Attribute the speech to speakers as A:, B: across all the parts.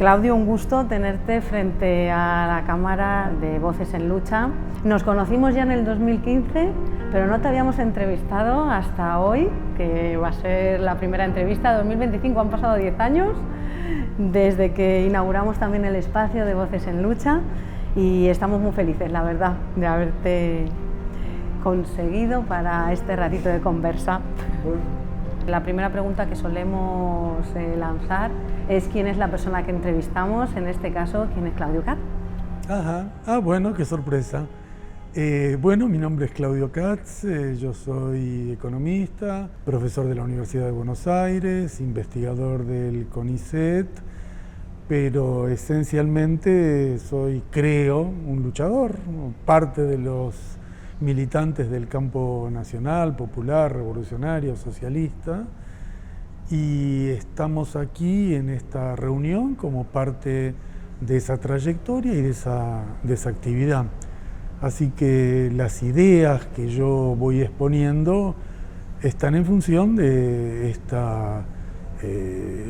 A: Claudio, un gusto tenerte frente a la cámara de Voces en Lucha. Nos conocimos ya en el 2015, pero no te habíamos entrevistado hasta hoy, que va a ser la primera entrevista. 2025, han pasado 10 años desde que inauguramos también el espacio de Voces en Lucha y estamos muy felices, la verdad, de haberte conseguido para este ratito de conversa. La primera pregunta que solemos lanzar es quién es la persona que entrevistamos, en este caso, quién es Claudio Katz.
B: Bueno, qué sorpresa. Bueno, mi nombre es Claudio Katz, yo soy economista, profesor de la Universidad de Buenos Aires, investigador del CONICET, pero esencialmente creo, un luchador, parte de los militantes del campo nacional, popular, revolucionario, socialista, y estamos aquí en esta reunión como parte de esa trayectoria y de esa actividad. Así que las ideas que yo voy exponiendo están en función de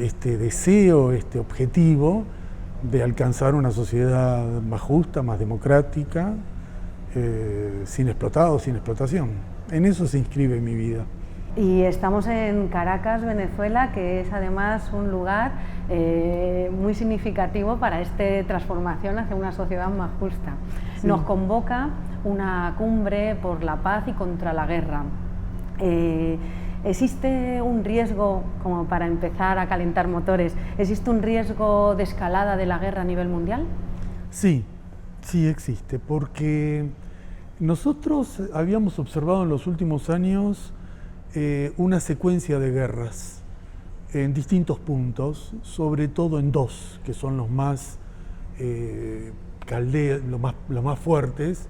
B: este deseo, este objetivo de alcanzar una sociedad más justa, más democrática, sin explotados, sin explotación. En eso se inscribe mi vida.
A: Y estamos en Caracas, Venezuela, que es además un lugar muy significativo para esta transformación hacia una sociedad más justa. Sí. Nos convoca una cumbre por la paz y contra la guerra. ¿Existe un riesgo, como para empezar a calentar motores, existe un riesgo de escalada de la guerra a nivel mundial?
B: Sí, sí existe, porque nosotros habíamos observado en los últimos años una secuencia de guerras en distintos puntos, sobre todo en dos, que son los más los más fuertes,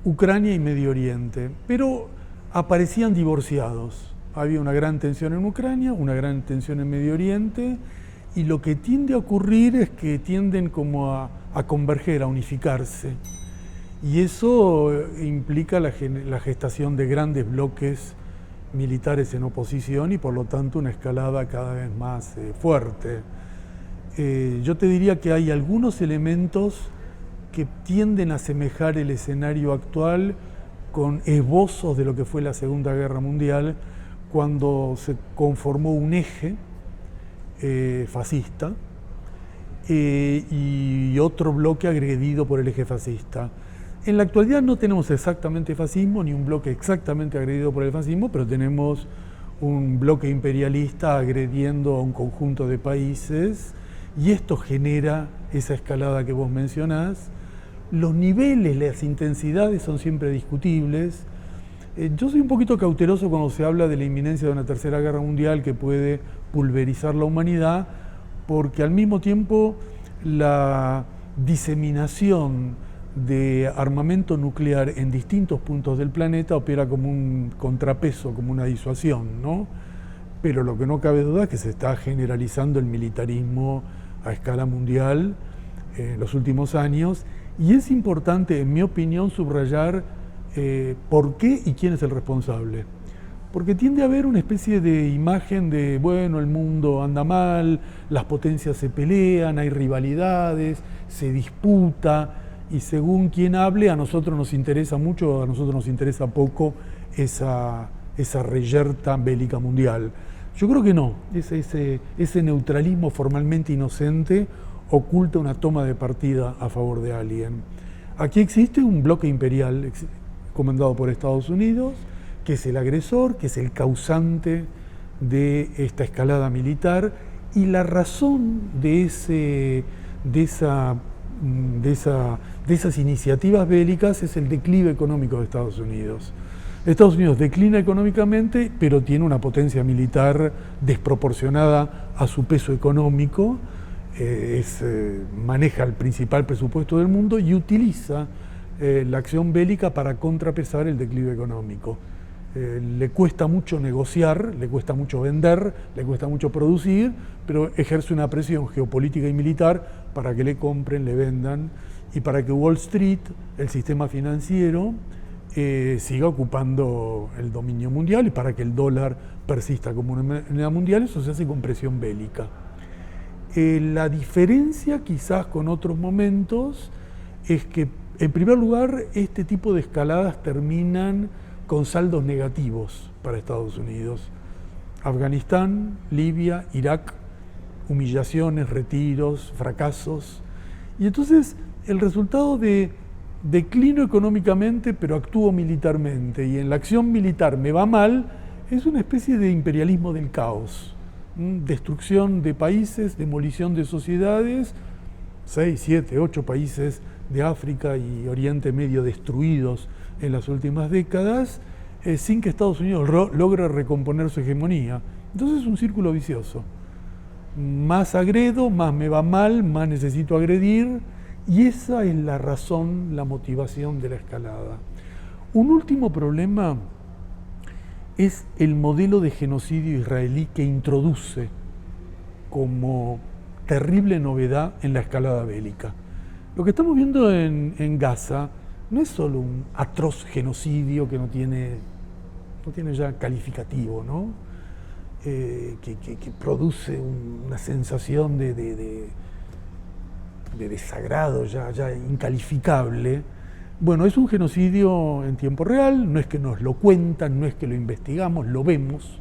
B: Ucrania y Medio Oriente, pero aparecían divorciados. Había una gran tensión en Ucrania, una gran tensión en Medio Oriente, y lo que tiende a ocurrir es que tienden como a converger, a unificarse. Y eso implica la gestación de grandes bloques militares en oposición y por lo tanto una escalada cada vez más fuerte. Yo te diría que hay algunos elementos que tienden a asemejar el escenario actual con esbozos de lo que fue la Segunda Guerra Mundial, cuando se conformó un eje fascista y otro bloque agredido por el eje fascista. En la actualidad no tenemos exactamente fascismo, ni un bloque exactamente agredido por el fascismo, pero tenemos un bloque imperialista agrediendo a un conjunto de países y esto genera esa escalada que vos mencionás. Los niveles, las intensidades son siempre discutibles. Yo soy un poquito cauteloso cuando se habla de la inminencia de una tercera guerra mundial que puede pulverizar la humanidad, porque al mismo tiempo la diseminación de armamento nuclear en distintos puntos del planeta opera como un contrapeso, como una disuasión, ¿no? Pero lo que no cabe duda es que se está generalizando el militarismo a escala mundial en los últimos años, y es importante, en mi opinión, subrayar por qué y quién es el responsable. Porque tiende a haber una especie de imagen de, bueno, el mundo anda mal, las potencias se pelean, hay rivalidades, se disputa, y según quien hable, a nosotros nos interesa mucho, a nosotros nos interesa poco esa reyerta bélica mundial. Yo creo que no, ese neutralismo formalmente inocente oculta una toma de partida a favor de alguien. Aquí existe un bloque imperial comandado por Estados Unidos, que es el agresor, que es el causante de esta escalada militar, y la razón de esas iniciativas bélicas es el declive económico de Estados Unidos. Estados Unidos declina económicamente, pero tiene una potencia militar desproporcionada a su peso económico, maneja el principal presupuesto del mundo y utiliza la acción bélica para contrapesar el declive económico. Le cuesta mucho negociar, le cuesta mucho vender, le cuesta mucho producir, pero ejerce una presión geopolítica y militar para que le compren, le vendan y para que Wall Street, el sistema financiero, siga ocupando el dominio mundial y para que el dólar persista como una moneda mundial. Eso se hace con presión bélica. La diferencia quizás con otros momentos es que, en primer lugar, este tipo de escaladas terminan con saldos negativos para Estados Unidos. Afganistán, Libia, Irak, humillaciones, retiros, fracasos. Y entonces el resultado de declino económicamente, pero actúo militarmente, y en la acción militar me va mal, es una especie de imperialismo del caos. Destrucción de países, demolición de sociedades, 6, 7, 8 países de África y Oriente Medio destruidos en las últimas décadas, sin que Estados Unidos logre recomponer su hegemonía. Entonces es un círculo vicioso. Más agredo, más me va mal, más necesito agredir, y esa es la razón, la motivación de la escalada. Un último problema es el modelo de genocidio israelí que introduce como terrible novedad en la escalada bélica. Lo que estamos viendo en Gaza no es solo un atroz genocidio que no tiene ya calificativo, ¿no? Que produce una sensación de desagrado ya incalificable. Bueno, es un genocidio en tiempo real, no es que nos lo cuentan, no es que lo investigamos, lo vemos.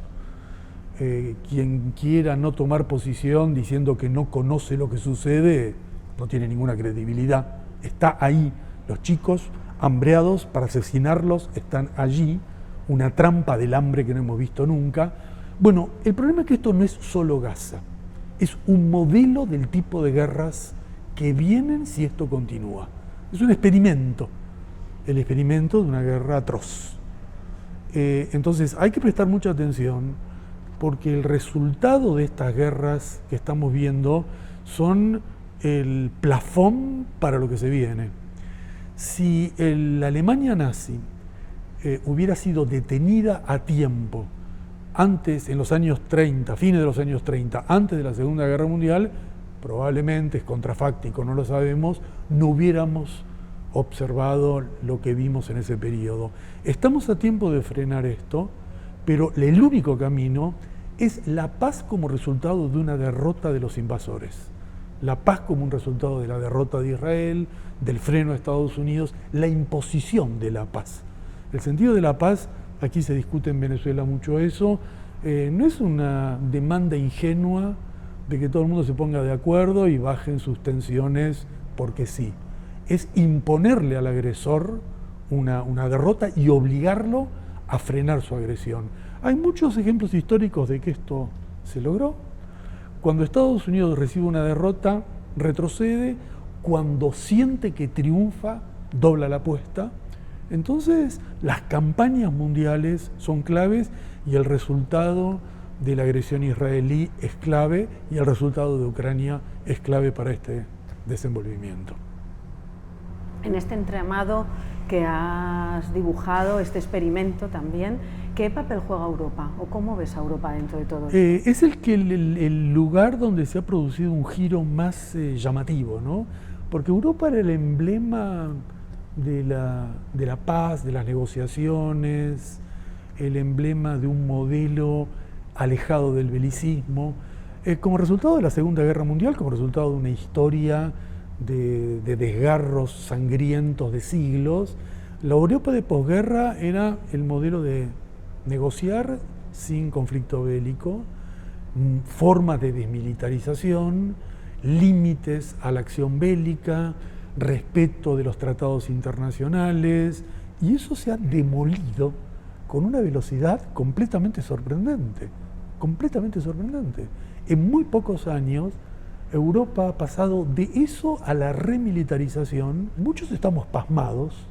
B: Quien quiera no tomar posición diciendo que no conoce lo que sucede, no tiene ninguna credibilidad. Está ahí, los chicos hambreados para asesinarlos están allí, una trampa del hambre que no hemos visto nunca. Bueno, el problema es que esto no es solo Gaza, es un modelo del tipo de guerras que vienen si esto continúa. Es un experimento, el experimento de una guerra atroz. Entonces hay que prestar mucha atención porque el resultado de estas guerras que estamos viendo son el plafón para lo que se viene. Si la Alemania nazi hubiera sido detenida a tiempo, antes, en los años 30, fines de los años 30, antes de la Segunda Guerra Mundial, probablemente, es contrafáctico, no lo sabemos, no hubiéramos observado lo que vimos en ese periodo. Estamos a tiempo de frenar esto, pero el único camino es la paz como resultado de una derrota de los invasores. La paz como un resultado de la derrota de Israel, del freno de Estados Unidos, la imposición de la paz. El sentido de la paz, aquí se discute en Venezuela mucho eso, no es una demanda ingenua de que todo el mundo se ponga de acuerdo y bajen sus tensiones porque sí. Es imponerle al agresor una derrota y obligarlo a frenar su agresión. Hay muchos ejemplos históricos de que esto se logró. Cuando Estados Unidos recibe una derrota, retrocede. Cuando siente que triunfa, dobla la apuesta. Entonces, las campañas mundiales son claves y el resultado de la agresión israelí es clave y el resultado de Ucrania es clave para este desenvolvimiento.
A: En este entramado que has dibujado, este experimento también, ¿qué papel juega Europa o cómo ves a Europa dentro de todo esto?
B: Es el lugar donde se ha producido un giro más llamativo, ¿no? Porque Europa era el emblema de la paz, de las negociaciones, el emblema de un modelo alejado del belicismo, como resultado de la Segunda Guerra Mundial, como resultado de una historia de desgarros sangrientos de siglos. La Europa de posguerra era el modelo de negociar sin conflicto bélico, formas de desmilitarización, límites a la acción bélica, respeto de los tratados internacionales, y eso se ha demolido con una velocidad completamente sorprendente, completamente sorprendente. En muy pocos años, Europa ha pasado de eso a la remilitarización. Muchos estamos pasmados.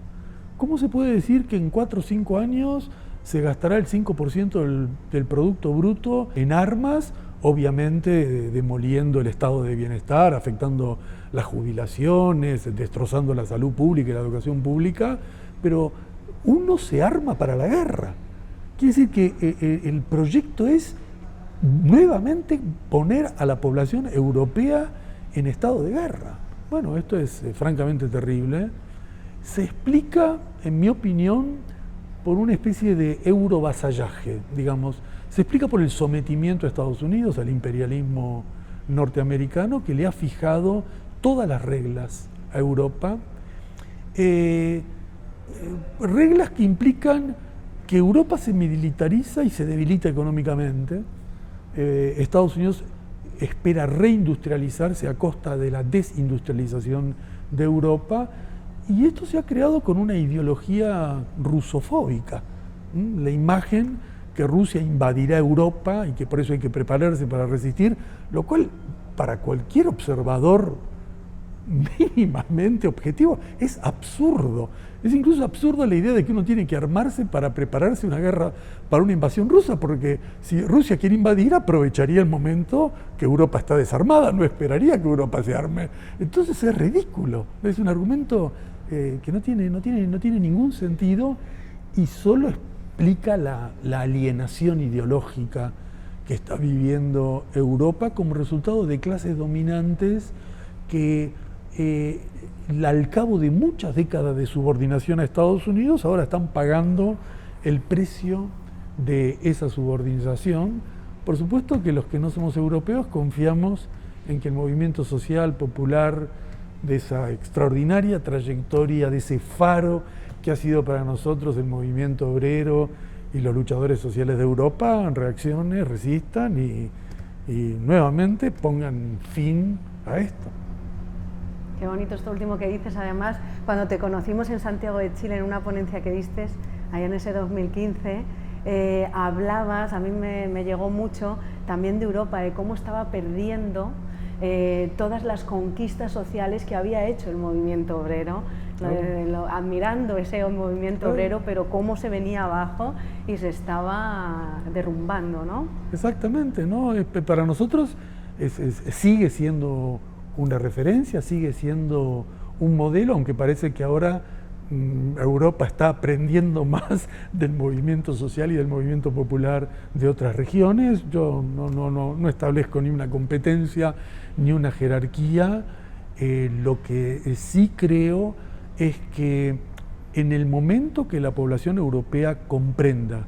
B: ¿Cómo se puede decir que en 4 o 5 años se gastará el 5% del Producto Bruto en armas? Obviamente demoliendo el estado de bienestar, afectando las jubilaciones, destrozando la salud pública y la educación pública, pero uno se arma para la guerra. Quiere decir que el proyecto es nuevamente poner a la población europea en estado de guerra. Bueno, esto es francamente terrible. Se explica, en mi opinión, por una especie de eurovasallaje, digamos. Se explica por el sometimiento a Estados Unidos, al imperialismo norteamericano que le ha fijado todas las reglas a Europa, reglas que implican que Europa se militariza y se debilita económicamente. Estados Unidos espera reindustrializarse a costa de la desindustrialización de Europa, y esto se ha creado con una ideología rusofóbica. La imagen que Rusia invadirá Europa y que por eso hay que prepararse para resistir, lo cual para cualquier observador mínimamente objetivo es absurdo. Es incluso absurdo la idea de que uno tiene que armarse para prepararse una guerra, para una invasión rusa, porque si Rusia quiere invadir, aprovecharía el momento que Europa está desarmada, no esperaría que Europa se arme. Entonces es ridículo, es un argumento que no tiene ningún sentido y solo explica la alienación ideológica que está viviendo Europa como resultado de clases dominantes que al cabo de muchas décadas de subordinación a Estados Unidos ahora están pagando el precio de esa subordinación. Por supuesto que los que no somos europeos confiamos en que el movimiento social popular de esa extraordinaria trayectoria, de ese faro que ha sido para nosotros el movimiento obrero y los luchadores sociales de Europa, reaccionen, resistan y nuevamente pongan fin a esto.
A: Qué bonito esto último que dices. Además, cuando te conocimos en Santiago de Chile en una ponencia que diste allá en ese 2015, hablabas, a mí me llegó mucho también de Europa, de cómo estaba perdiendo todas las conquistas sociales que había hecho el movimiento obrero, admirando ese movimiento obrero, pero cómo se venía abajo y se estaba derrumbando, ¿no?
B: Exactamente, ¿no? Para nosotros sigue siendo una referencia, sigue siendo un modelo, aunque parece que ahora Europa está aprendiendo más del movimiento social y del movimiento popular de otras regiones. Yo no establezco ni una competencia ni una jerarquía. Lo que sí creo es que en el momento que la población europea comprenda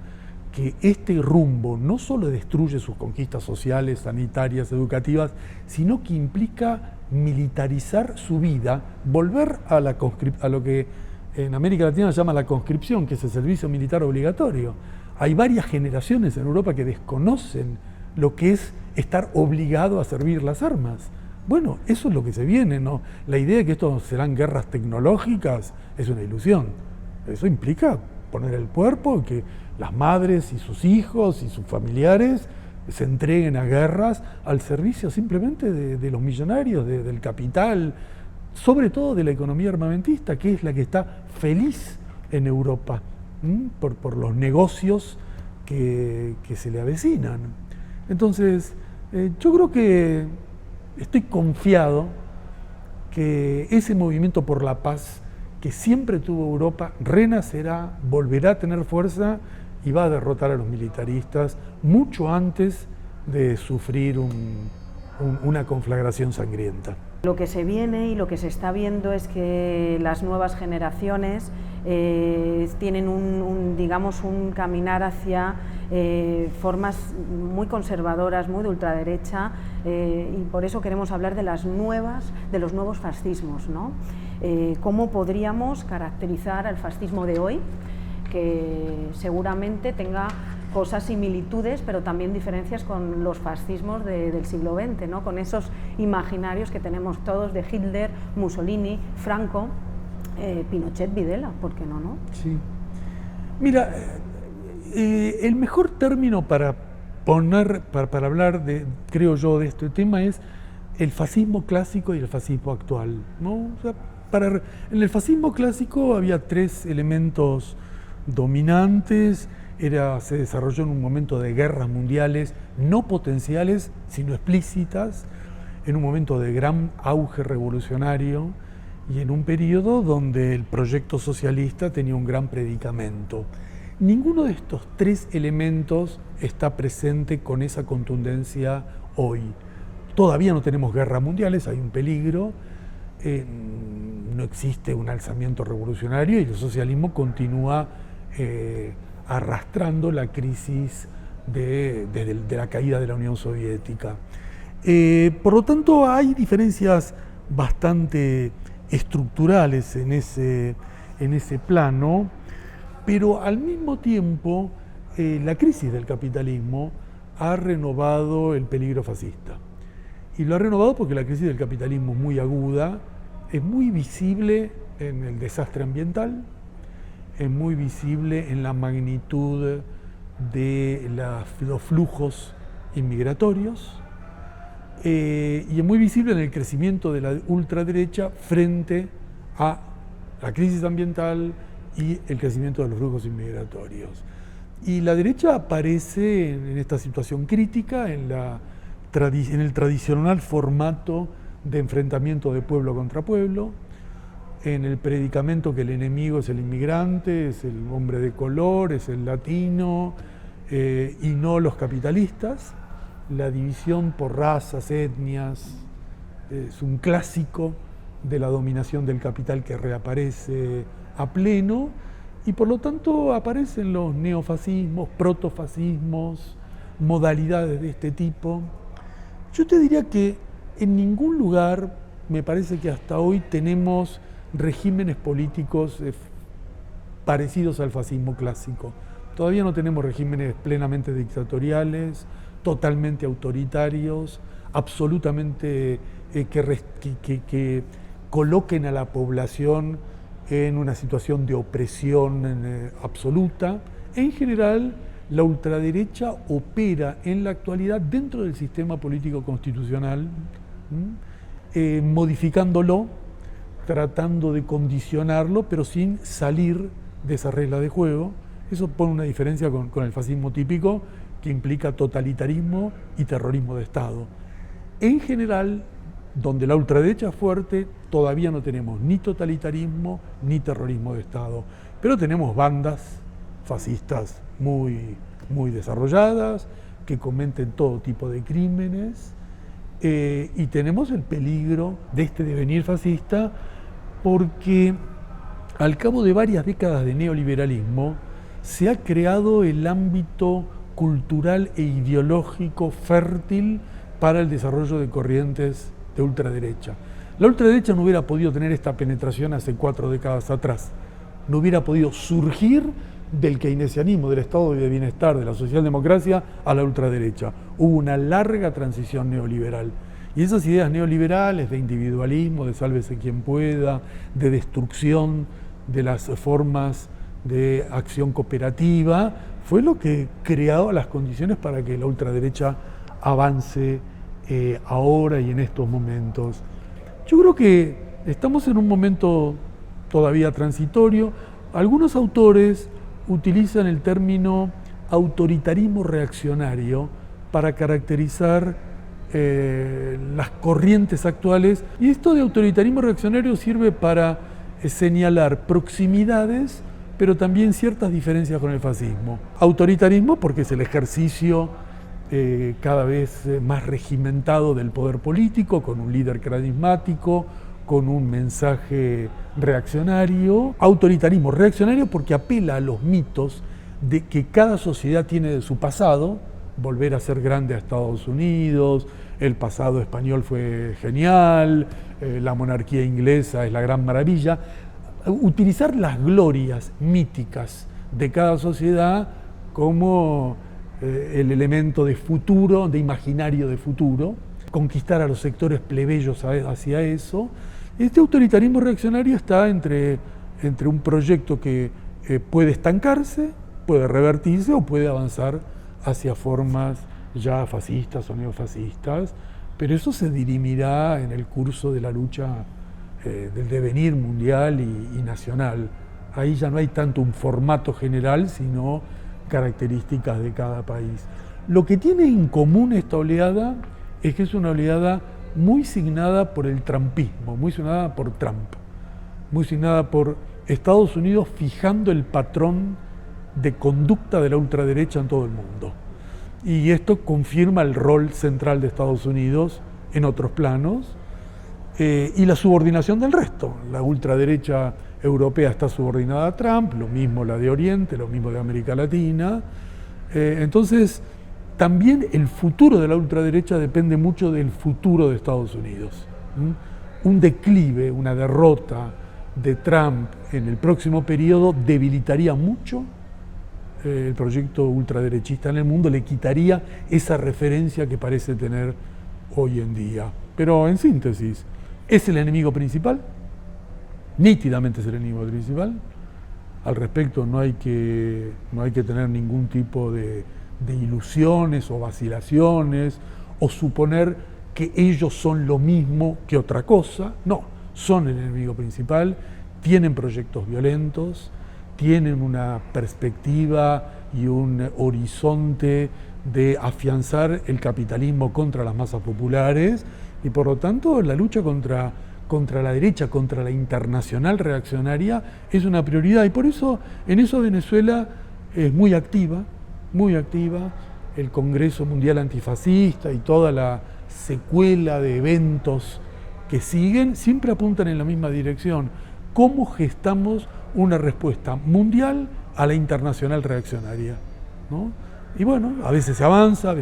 B: que este rumbo no solo destruye sus conquistas sociales, sanitarias, educativas, sino que implica militarizar su vida, volver a lo que en América Latina se llama la conscripción, que es el servicio militar obligatorio. Hay varias generaciones en Europa que desconocen lo que es estar obligado a servir las armas. Bueno, eso es lo que se viene, ¿no? La idea de que esto serán guerras tecnológicas es una ilusión. Eso implica poner el cuerpo y que las madres y sus hijos y sus familiares se entreguen a guerras al servicio simplemente de los millonarios, del capital, sobre todo de la economía armamentista, que es la que está feliz en Europa, por los negocios que se le avecinan. Entonces, yo creo que estoy confiado que ese movimiento por la paz que siempre tuvo Europa renacerá, volverá a tener fuerza y va a derrotar a los militaristas mucho antes de sufrir una conflagración sangrienta.
A: Lo que se viene y lo que se está viendo es que las nuevas generaciones tienen un caminar hacia formas muy conservadoras, muy de ultraderecha, y por eso queremos hablar de los nuevos fascismos, ¿no? ¿Cómo podríamos caracterizar al fascismo de hoy, que seguramente tenga cosas, similitudes, pero también diferencias con los fascismos del siglo XX, ¿no? Con esos imaginarios que tenemos todos de Hitler, Mussolini, Franco, Pinochet, Videla, ¿por qué no?
B: Sí. Mira, el mejor término para hablar creo yo, de este tema es el fascismo clásico y el fascismo actual, ¿no? O sea, en el fascismo clásico había tres elementos dominantes. Se desarrolló en un momento de guerras mundiales no potenciales, sino explícitas, en un momento de gran auge revolucionario y en un periodo donde el proyecto socialista tenía un gran predicamento. Ninguno de estos tres elementos está presente con esa contundencia hoy. Todavía no tenemos guerras mundiales, hay un peligro, no existe un alzamiento revolucionario y el socialismo continúa arrastrando la crisis de la caída de la Unión Soviética. Por lo tanto, hay diferencias bastante estructurales en ese plano, pero al mismo tiempo la crisis del capitalismo ha renovado el peligro fascista. Y lo ha renovado porque la crisis del capitalismo es muy aguda, es muy visible en el desastre ambiental, es muy visible en la magnitud de los flujos inmigratorios, y es muy visible en el crecimiento de la ultraderecha frente a la crisis ambiental y el crecimiento de los flujos inmigratorios. Y la derecha aparece en esta situación crítica, en el tradicional formato de enfrentamiento de pueblo contra pueblo, en el predicamento que el enemigo es el inmigrante, es el hombre de color, es el latino, y no los capitalistas. La división por razas, etnias, es un clásico de la dominación del capital que reaparece a pleno, y por lo tanto aparecen los neofascismos, protofascismos, modalidades de este tipo. Yo te diría que en ningún lugar, me parece que hasta hoy tenemos regímenes políticos parecidos al fascismo clásico. Todavía no tenemos regímenes plenamente dictatoriales, totalmente autoritarios, absolutamente que coloquen a la población en una situación de opresión absoluta. En general, la ultraderecha opera en la actualidad dentro del sistema político constitucional, modificándolo, tratando de condicionarlo, pero sin salir de esa regla de juego. Eso pone una diferencia con el fascismo típico, que implica totalitarismo y terrorismo de Estado. En general, donde la ultraderecha es fuerte, todavía no tenemos ni totalitarismo ni terrorismo de Estado, pero tenemos bandas fascistas muy desarrolladas, que cometen todo tipo de crímenes, y tenemos el peligro de este devenir fascista, porque al cabo de varias décadas de neoliberalismo se ha creado el ámbito cultural e ideológico fértil para el desarrollo de corrientes de ultraderecha. La ultraderecha no hubiera podido tener esta penetración hace 4 décadas atrás, no hubiera podido surgir del keynesianismo, del estado de bienestar, de la socialdemocracia a la ultraderecha. Hubo una larga transición neoliberal. Y esas ideas neoliberales de individualismo, de sálvese quien pueda, de destrucción de las formas de acción cooperativa, fue lo que creó las condiciones para que la ultraderecha avance ahora y en estos momentos. Yo creo que estamos en un momento todavía transitorio. Algunos autores utilizan el término autoritarismo reaccionario para caracterizar las corrientes actuales, y esto de autoritarismo reaccionario sirve para señalar proximidades, pero también ciertas diferencias con el fascismo. Autoritarismo porque es el ejercicio cada vez más regimentado del poder político, con un líder carismático, con un mensaje reaccionario. Autoritarismo reaccionario porque apela a los mitos de que cada sociedad tiene de su pasado, volver a ser grande a Estados Unidos, el pasado español fue genial, la monarquía inglesa es la gran maravilla. Utilizar las glorias míticas de cada sociedad como el elemento de futuro, de imaginario de futuro, conquistar a los sectores plebeyos hacia eso. Este autoritarismo reaccionario está entre un proyecto que puede estancarse, puede revertirse o puede avanzar hacia formas ya fascistas o neofascistas, pero eso se dirimirá en el curso de la lucha del devenir mundial y nacional. Ahí ya no hay tanto un formato general, sino características de cada país. Lo que tiene en común esta oleada es que es una oleada muy signada por el trumpismo, muy signada por Trump, muy signada por Estados Unidos fijando el patrón de conducta de la ultraderecha en todo el mundo. Y esto confirma el rol central de Estados Unidos en otros planos, y la subordinación del resto. La ultraderecha europea está subordinada a Trump, lo mismo la de Oriente, lo mismo de América Latina. Entonces, también el futuro de la ultraderecha depende mucho del futuro de Estados Unidos. Un declive, una derrota de Trump en el próximo periodo debilitaría mucho el proyecto ultraderechista en el mundo, le quitaría esa referencia que parece tener hoy en día. Pero en síntesis, ¿es el enemigo principal? Nítidamente es el enemigo principal. Al respecto no hay que tener ningún tipo de ilusiones o vacilaciones o suponer que ellos son lo mismo que otra cosa. No, son el enemigo principal, tienen proyectos violentos, tienen una perspectiva y un horizonte de afianzar el capitalismo contra las masas populares y por lo tanto la lucha contra la derecha, contra la internacional reaccionaria es una prioridad y por eso en eso Venezuela es muy activa, el Congreso Mundial Antifascista y toda la secuela de eventos que siguen siempre apuntan en la misma dirección. ¿Cómo gestamos una respuesta mundial a la internacional reaccionaria? ¿No? Y bueno, a veces se avanza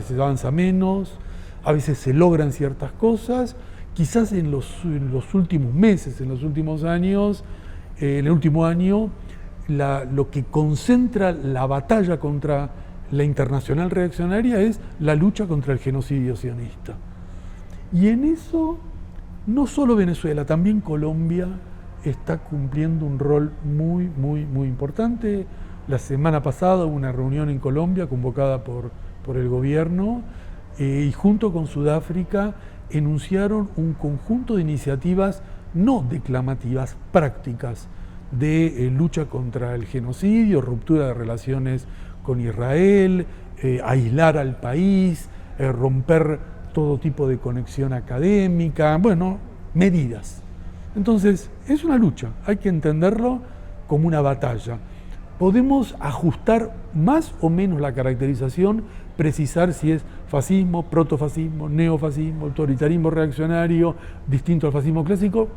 B: menos, a veces se logran ciertas cosas, quizás en los últimos meses, en los últimos años, en el último año, lo que concentra la batalla contra la internacional reaccionaria es la lucha contra el genocidio sionista. Y en eso, no solo Venezuela, también Colombia está cumpliendo un rol muy importante. La semana pasada hubo una reunión en Colombia convocada por el gobierno y junto con Sudáfrica enunciaron un conjunto de iniciativas no declamativas, prácticas de lucha contra el genocidio, ruptura de relaciones con Israel, aislar al país, romper todo tipo de conexión académica, bueno, medidas. Entonces, es una lucha, hay que entenderlo como una batalla. Podemos ajustar más o menos la caracterización, precisar si es fascismo, protofascismo, neofascismo, autoritarismo reaccionario, distinto al fascismo clásico,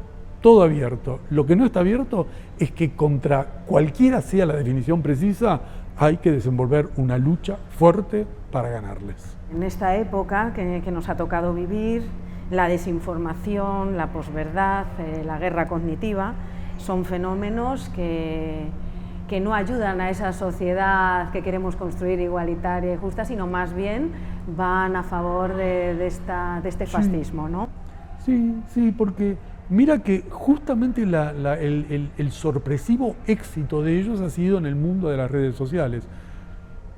B: todo abierto. Lo que no está abierto es que contra cualquiera sea la definición precisa, hay que desenvolver una lucha fuerte para ganarles.
A: En esta época que nos ha tocado vivir, la desinformación, la posverdad, la guerra cognitiva, son fenómenos que no ayudan a esa sociedad que queremos construir igualitaria y justa, sino más bien van a favor de este fascismo, ¿no?
B: Sí, porque mira que justamente el sorpresivo éxito de ellos ha sido en el mundo de las redes sociales.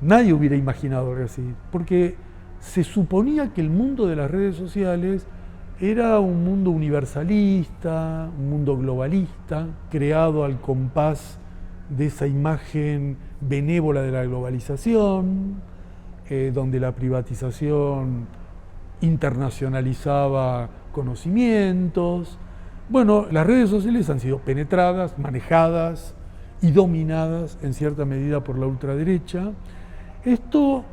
B: Nadie hubiera imaginado algo así, porque se suponía que el mundo de las redes sociales era un mundo universalista, un mundo globalista, creado al compás de esa imagen benévola de la globalización, donde la privatización internacionalizaba conocimientos. Bueno, las redes sociales han sido penetradas, manejadas y dominadas en cierta medida por la ultraderecha. Esto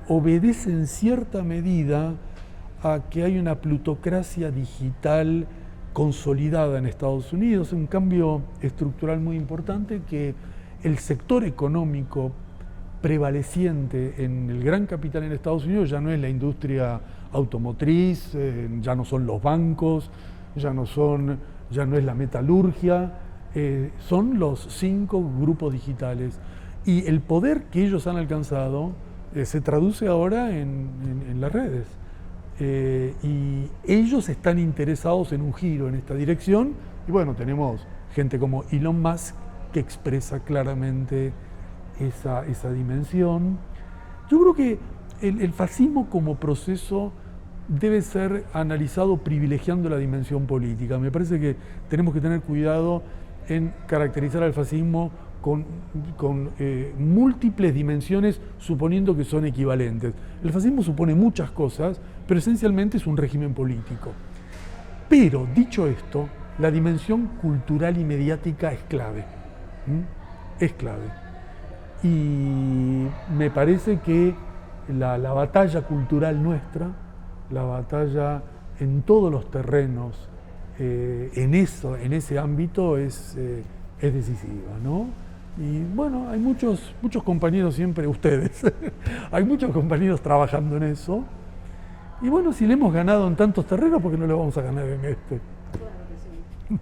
B: obedece en cierta medida a que hay una plutocracia digital consolidada en Estados Unidos, un cambio estructural muy importante, que el sector económico prevaleciente en el gran capital en Estados Unidos ya no es la industria automotriz, ya no son los bancos, ya no es la metalurgia, son los 5 grupos digitales. Y el poder que ellos han alcanzado se traduce ahora en las redes. Y ellos están interesados en un giro en esta dirección. Y bueno, tenemos gente como Elon Musk que expresa claramente esa dimensión. Yo creo que el fascismo como proceso debe ser analizado privilegiando la dimensión política. Me parece que tenemos que tener cuidado en caracterizar al fascismo con múltiples dimensiones, suponiendo que son equivalentes. El fascismo supone muchas cosas, pero esencialmente es un régimen político. Pero, dicho esto, la dimensión cultural y mediática es clave. Es clave. Y me parece que la batalla cultural nuestra, la batalla en todos los terrenos, en ese ámbito es decisiva, ¿no? Y bueno, hay muchos compañeros siempre, ustedes, hay muchos compañeros trabajando en eso. Y bueno, si le hemos ganado en tantos terrenos, ¿por qué no le vamos a ganar en este?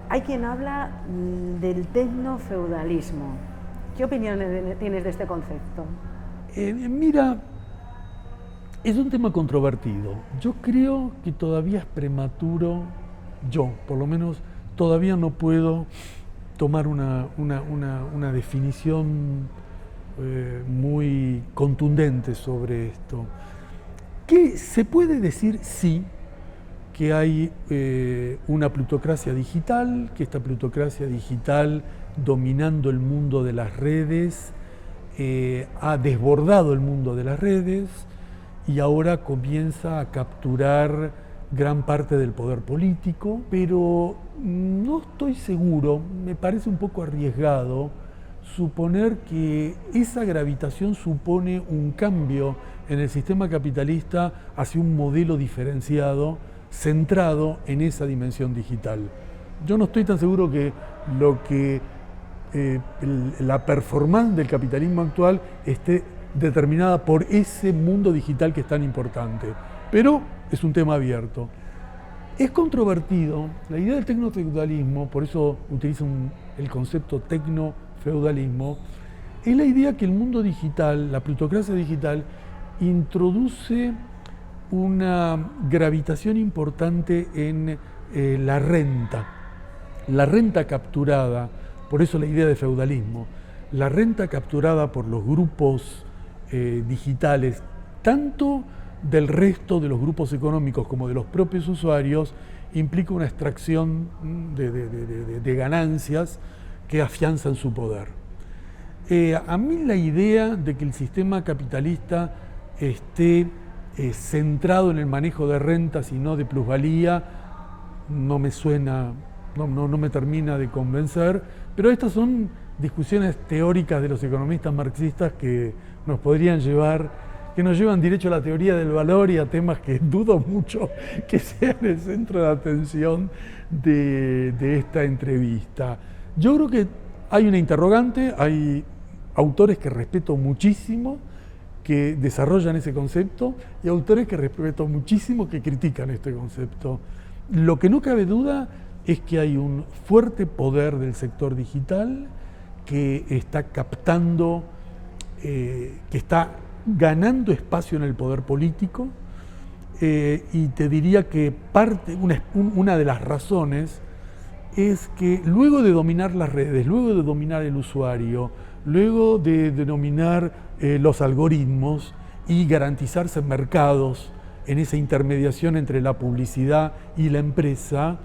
A: Hay quien habla del tecnofeudalismo. ¿Qué opiniones tienes de este concepto?
B: Mira, es un tema controvertido. Yo creo que todavía es prematuro, yo por lo menos todavía no puedo tomar una definición muy contundente sobre esto. ¿Qué se puede decir? Sí, que hay una plutocracia digital, que esta plutocracia digital dominando el mundo de las redes, ha desbordado el mundo de las redes y ahora comienza a capturar gran parte del poder político, pero no estoy seguro, me parece un poco arriesgado suponer que esa gravitación supone un cambio en el sistema capitalista hacia un modelo diferenciado, centrado en esa dimensión digital. Yo no estoy tan seguro que la performance del capitalismo actual esté determinada por ese mundo digital que es tan importante, pero es un tema abierto. Es controvertido, la idea del tecnofeudalismo, por eso utilizo el concepto tecnofeudalismo, es la idea que el mundo digital, la plutocracia digital, introduce una gravitación importante en la renta capturada, por eso la idea de feudalismo, la renta capturada por los grupos digitales, tanto del resto de los grupos económicos como de los propios usuarios, implica una extracción de ganancias que afianzan su poder. A mí la idea de que el sistema capitalista esté centrado en el manejo de rentas y no de plusvalía no me suena, no me termina de convencer, pero estas son discusiones teóricas de los economistas marxistas que nos podrían llevar, que nos llevan derecho a la teoría del valor y a temas que dudo mucho que sean el centro de atención de esta entrevista. Yo creo que hay una interrogante, hay autores que respeto muchísimo, que desarrollan ese concepto, y autores que respeto muchísimo que critican este concepto. Lo que no cabe duda es que hay un fuerte poder del sector digital que está captando, que está ganando espacio en el poder político, y te diría que una de las razones es que luego de dominar las redes, luego de dominar el usuario, luego de dominar los algoritmos y garantizarse mercados en esa intermediación entre la publicidad y la empresa,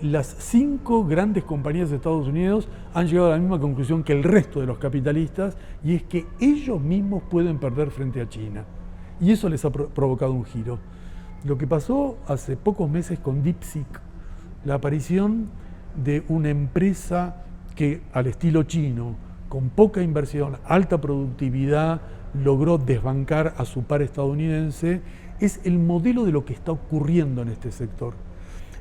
B: las 5 grandes compañías de Estados Unidos han llegado a la misma conclusión que el resto de los capitalistas, y es que ellos mismos pueden perder frente a China. Y eso les ha provocado un giro. Lo que pasó hace pocos meses con DeepSeek, la aparición de una empresa que, al estilo chino, con poca inversión, alta productividad, logró desbancar a su par estadounidense, es el modelo de lo que está ocurriendo en este sector.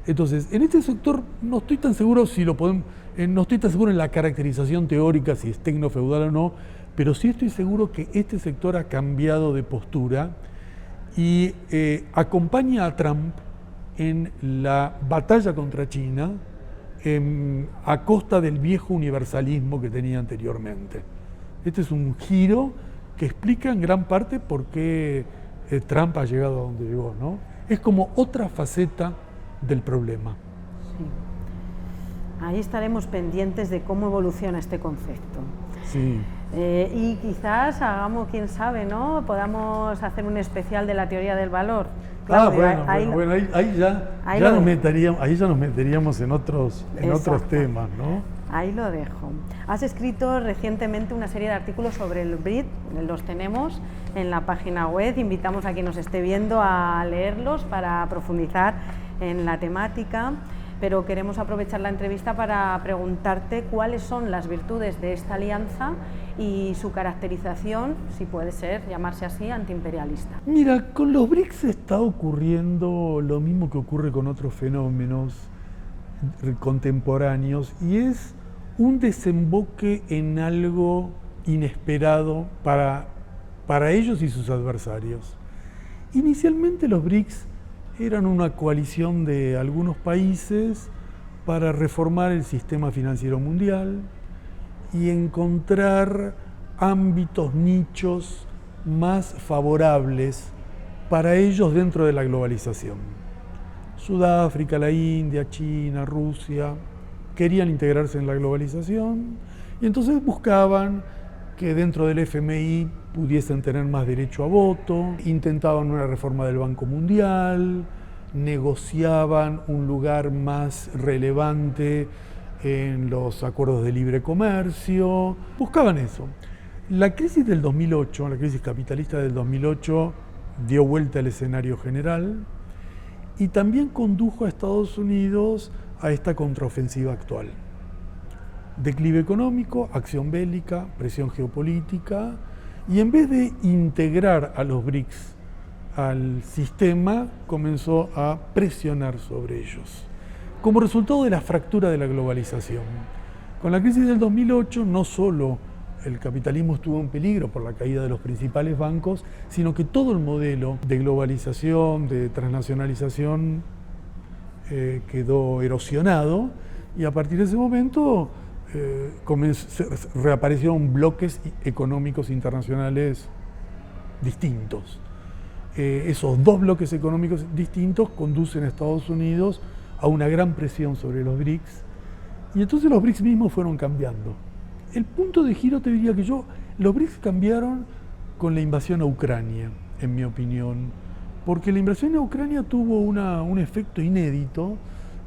B: Entonces, en este sector no estoy tan seguro si lo podemos, no estoy tan seguro en la caracterización teórica, si es tecnofeudal o no, pero sí estoy seguro que este sector ha cambiado de postura y acompaña a Trump en la batalla contra China, a costa del viejo universalismo que tenía anteriormente. Este es un giro que explica en gran parte por qué Trump ha llegado a donde llegó, ¿no? Es como otra faceta del problema.
A: Sí. Ahí estaremos pendientes de cómo evoluciona este concepto.
B: Sí.
A: Y quizás hagamos, quién sabe, ¿no? Podamos hacer un especial de la teoría del valor. Claudio,
B: ahí ya nos meteríamos en otros temas, ¿no?
A: Ahí lo dejo. Has escrito recientemente una serie de artículos sobre el BRID, los tenemos en la página web, invitamos a quien nos esté viendo a leerlos para profundizar en la temática, pero queremos aprovechar la entrevista para preguntarte cuáles son las virtudes de esta alianza y su caracterización, si puede ser, llamarse así, antiimperialista.
B: Mira, con los BRICS está ocurriendo lo mismo que ocurre con otros fenómenos contemporáneos, y es un desemboque en algo inesperado para ellos y sus adversarios. Inicialmente los BRICS eran una coalición de algunos países para reformar el sistema financiero mundial y encontrar ámbitos, nichos más favorables para ellos dentro de la globalización. Sudáfrica, la India, China, Rusia querían integrarse en la globalización y entonces buscaban que dentro del FMI pudiesen tener más derecho a voto, intentaban una reforma del Banco Mundial, negociaban un lugar más relevante en los acuerdos de libre comercio, buscaban eso. La crisis del 2008, la crisis capitalista del 2008, dio vuelta al escenario general y también condujo a Estados Unidos a esta contraofensiva actual. Declive económico, acción bélica, presión geopolítica, y en vez de integrar a los BRICS al sistema, comenzó a presionar sobre ellos, como resultado de la fractura de la globalización. Con la crisis del 2008, no solo el capitalismo estuvo en peligro por la caída de los principales bancos, sino que todo el modelo de globalización, de transnacionalización, quedó erosionado, y a partir de ese momento reaparecieron bloques económicos internacionales distintos. Esos dos bloques económicos distintos conducen a Estados Unidos a una gran presión sobre los BRICS, y entonces los BRICS mismos fueron cambiando. El punto de giro, te diría que los BRICS cambiaron con la invasión a Ucrania, en mi opinión, porque la invasión a Ucrania tuvo un efecto inédito,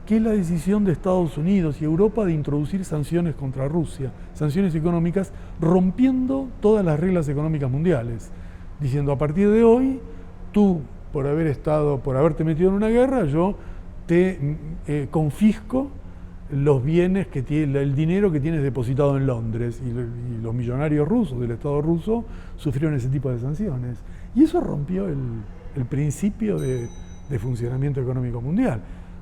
B: que es la decisión de Estados Unidos y Europa de introducir sanciones contra Rusia, sanciones económicas, rompiendo todas las reglas económicas mundiales, diciendo: a partir de hoy, tú, por haberte metido en una guerra, yo te confisco los bienes el dinero que tienes depositado en Londres, y los millonarios rusos del Estado ruso sufrieron ese tipo de sanciones. Y eso rompió el principio de funcionamiento económico mundial.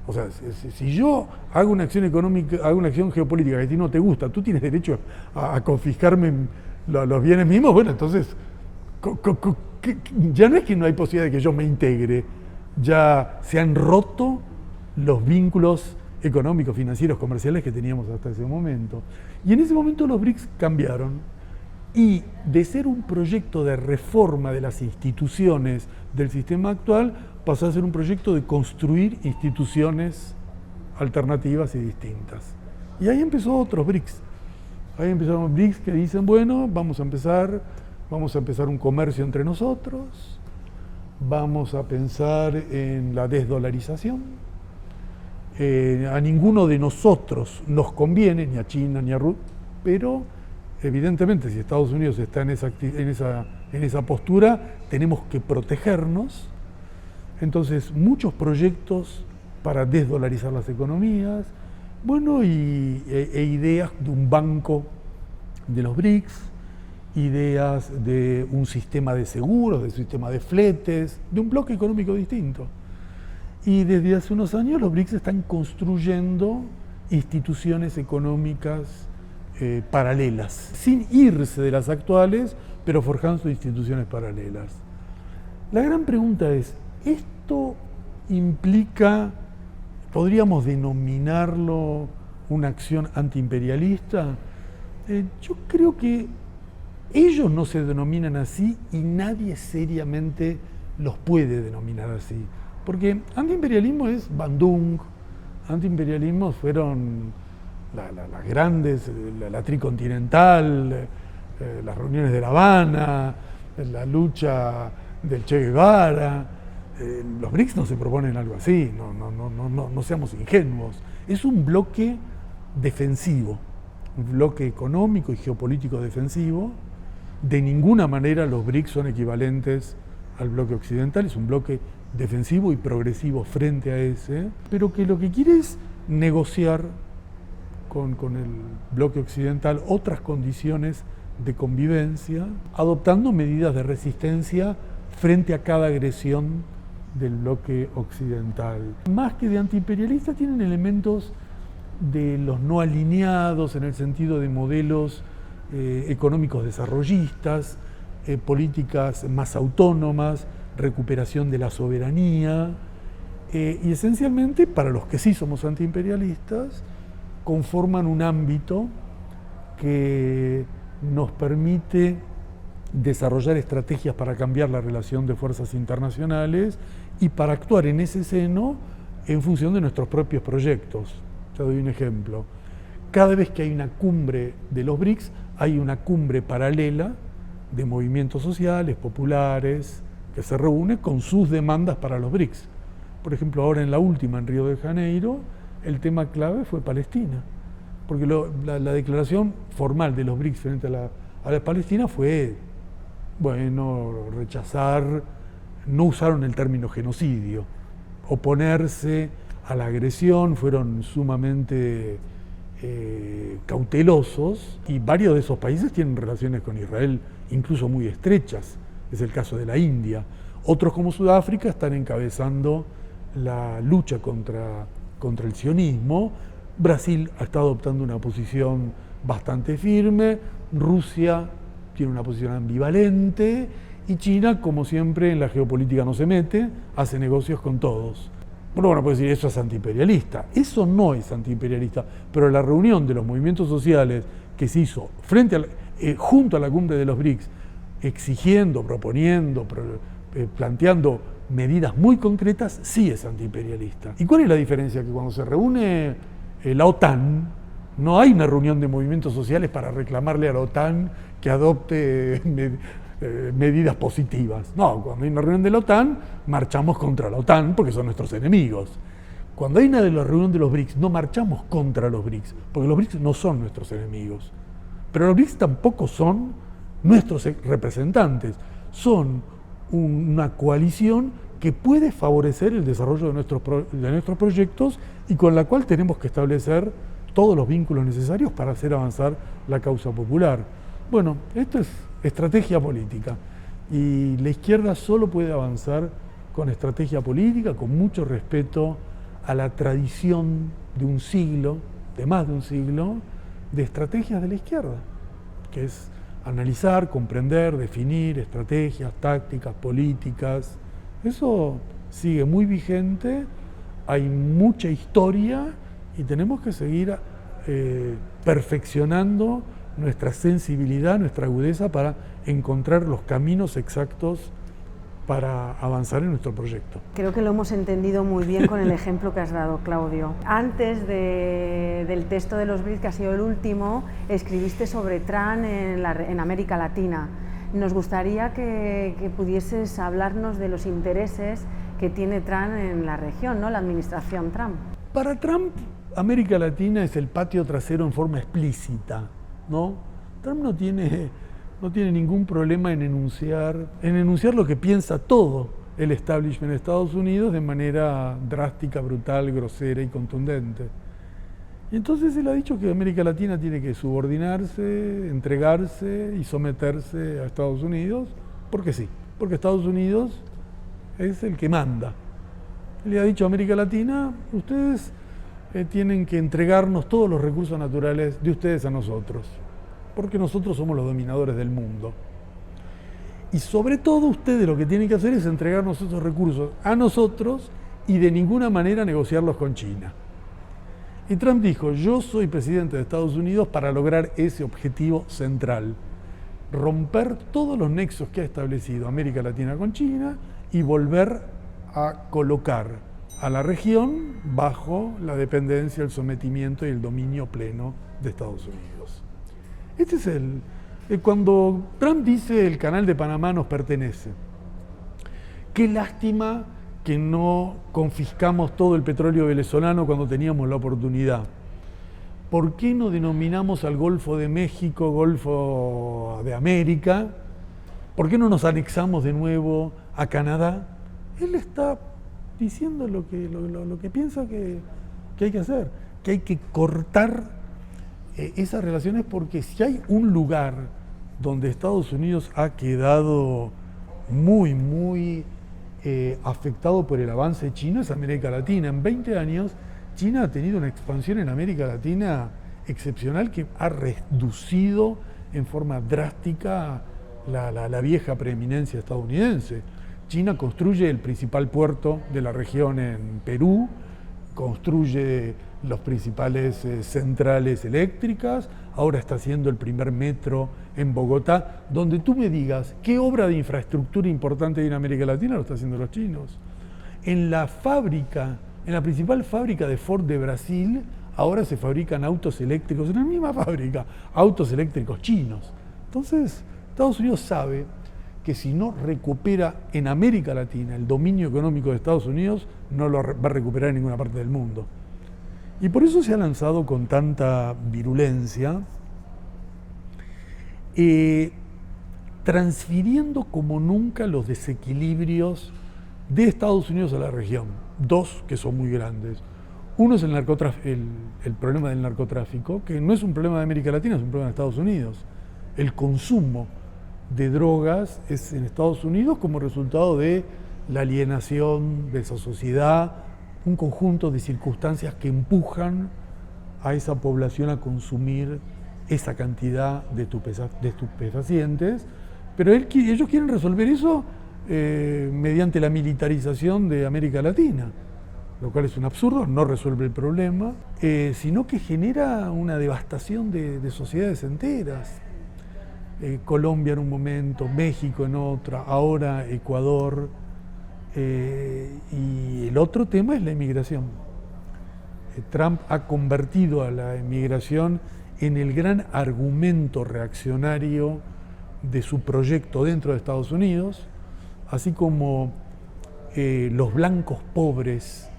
B: O sea, si yo hago una acción económica, hago una acción geopolítica que a ti no te gusta, tú tienes derecho a confiscarme los bienes mismos, bueno, entonces ya no es que no hay posibilidad de que yo me integre, ya se han roto los vínculos económicos, financieros, comerciales que teníamos hasta ese momento. Y en ese momento los BRICS cambiaron, y de ser un proyecto de reforma de las instituciones del sistema actual, pasó a ser un proyecto de construir instituciones alternativas y distintas. Y ahí empezó otros BRICS. Ahí empezaron BRICS que dicen: bueno, vamos a empezar un comercio entre nosotros, vamos a pensar en la desdolarización. A ninguno de nosotros nos conviene, ni a China ni a Rusia, pero evidentemente si Estados Unidos está en esa postura, tenemos que protegernos. Entonces, muchos proyectos para desdolarizar las economías, bueno, e ideas de un banco de los BRICS, ideas de un sistema de seguros, de un sistema de fletes, de un bloque económico distinto. Y desde hace unos años los BRICS están construyendo instituciones económicas paralelas, sin irse de las actuales, pero forjando instituciones paralelas. La gran pregunta es: ¿esto implica, podríamos denominarlo una acción antiimperialista? Yo creo que ellos no se denominan así y nadie seriamente los puede denominar así. Porque antiimperialismo es Bandung, antiimperialismo fueron las grandes, la tricontinental, las reuniones de La Habana, la lucha del Che Guevara. Los BRICS no se proponen algo así, no seamos ingenuos. Es un bloque defensivo, un bloque económico y geopolítico defensivo. De ninguna manera los BRICS son equivalentes al bloque occidental, es un bloque defensivo y progresivo frente a ese, pero que lo que quiere es negociar con el bloque occidental otras condiciones de convivencia, adoptando medidas de resistencia frente a cada agresión del bloque occidental. Más que de antiimperialista, tienen elementos de los no alineados en el sentido de modelos económicos desarrollistas, políticas más autónomas, recuperación de la soberanía, y esencialmente para los que sí somos antiimperialistas conforman un ámbito que nos permite desarrollar estrategias para cambiar la relación de fuerzas internacionales y para actuar en ese seno en función de nuestros propios proyectos. Te doy un ejemplo. Cada vez que hay una cumbre de los BRICS, hay una cumbre paralela de movimientos sociales, populares, que se reúne con sus demandas para los BRICS. Por ejemplo, ahora en la última, en Río de Janeiro, el tema clave fue Palestina, porque la declaración formal de los BRICS frente a la Palestina fue, bueno, rechazar, no usaron el término genocidio, oponerse a la agresión, fueron sumamente cautelosos, y varios de esos países tienen relaciones con Israel incluso muy estrechas, es el caso de la India. Otros como Sudáfrica están encabezando la lucha contra el sionismo. Brasil está adoptando una posición bastante firme, Rusia tiene una posición ambivalente y China, como siempre, en la geopolítica no se mete, hace negocios con todos. Bueno, puede decir, eso es antiimperialista. Eso no es antiimperialista, pero la reunión de los movimientos sociales que se hizo junto a la cumbre de los BRICS, exigiendo, proponiendo, planteando medidas muy concretas, sí es antiimperialista. ¿Y cuál es la diferencia? Que cuando se reúne la OTAN, no hay una reunión de movimientos sociales para reclamarle a la OTAN que adopte medidas positivas. No, cuando hay una reunión de la OTAN, marchamos contra la OTAN porque son nuestros enemigos. Cuando hay una de las reuniones de los BRICS, no marchamos contra los BRICS, porque los BRICS no son nuestros enemigos. Pero los BRICS tampoco son nuestros representantes, son una coalición que puede favorecer el desarrollo de nuestros proyectos y con la cual tenemos que establecer todos los vínculos necesarios para hacer avanzar la causa popular. Bueno, esto es estrategia política y la izquierda solo puede avanzar con estrategia política, con mucho respeto a la tradición de un siglo, de más de un siglo, de estrategias de la izquierda, que es analizar, comprender, definir estrategias, tácticas, políticas. Eso sigue muy vigente, hay mucha historia y tenemos que seguir perfeccionando nuestra sensibilidad, nuestra agudeza para encontrar los caminos exactos para avanzar en nuestro proyecto.
A: Creo que lo hemos entendido muy bien con el ejemplo que has dado, Claudio. Antes del texto de los BRICS, que ha sido el último, escribiste sobre Trump en América Latina. Nos gustaría que pudieses hablarnos de los intereses que tiene Trump en la región, ¿no? La administración Trump.
B: Para Trump, América Latina es el patio trasero en forma explícita, ¿no? Trump no tiene ningún problema en enunciar lo que piensa todo el establishment de Estados Unidos de manera drástica, brutal, grosera y contundente. Y entonces él ha dicho que América Latina tiene que subordinarse, entregarse y someterse a Estados Unidos, porque sí, porque Estados Unidos es el que manda. Él le ha dicho a América Latina, ustedes tienen que entregarnos todos los recursos naturales de ustedes a nosotros, porque nosotros somos los dominadores del mundo. Y sobre todo ustedes lo que tienen que hacer es entregarnos esos recursos a nosotros y de ninguna manera negociarlos con China. Y Trump dijo, yo soy presidente de Estados Unidos para lograr ese objetivo central, romper todos los nexos que ha establecido América Latina con China y volver a colocar a la región bajo la dependencia, el sometimiento y el dominio pleno de Estados Unidos. Este es cuando Trump dice el canal de Panamá nos pertenece. Qué lástima que no confiscamos todo el petróleo venezolano cuando teníamos la oportunidad. ¿Por qué no denominamos al Golfo de México Golfo de América? ¿Por qué no nos anexamos de nuevo a Canadá? Él está diciendo lo que piensa que hay que hacer, que hay que cortar esas relaciones, porque si hay un lugar donde Estados Unidos ha quedado muy afectado por el avance chino es América Latina. En 20 años China ha tenido una expansión en América Latina excepcional que ha reducido en forma drástica la vieja preeminencia estadounidense. China construye el principal puerto de la región en Perú, construye los principales centrales eléctricas, ahora está haciendo el primer metro en Bogotá. Donde tú me digas qué obra de infraestructura importante hay en América Latina, lo están haciendo los chinos. En la principal fábrica de Ford de Brasil, ahora se fabrican autos eléctricos, en la misma fábrica, autos eléctricos chinos. Entonces, Estados Unidos sabe que si no recupera en América Latina el dominio económico de Estados Unidos, no lo va a recuperar en ninguna parte del mundo. Y por eso se ha lanzado con tanta virulencia, transfiriendo como nunca los desequilibrios de Estados Unidos a la región. Dos que son muy grandes. Uno es el problema del narcotráfico, que no es un problema de América Latina, es un problema de Estados Unidos. El consumo de drogas es en Estados Unidos como resultado de la alienación de esa sociedad, un conjunto de circunstancias que empujan a esa población a consumir esa cantidad de estupefacientes, pero ellos quieren resolver eso mediante la militarización de América Latina, lo cual es un absurdo, no resuelve el problema, sino que genera una devastación de sociedades enteras. Colombia en un momento, México en otra, ahora Ecuador, y el otro tema es la inmigración. Trump ha convertido a la inmigración en el gran argumento reaccionario de su proyecto dentro de Estados Unidos, así como los blancos pobres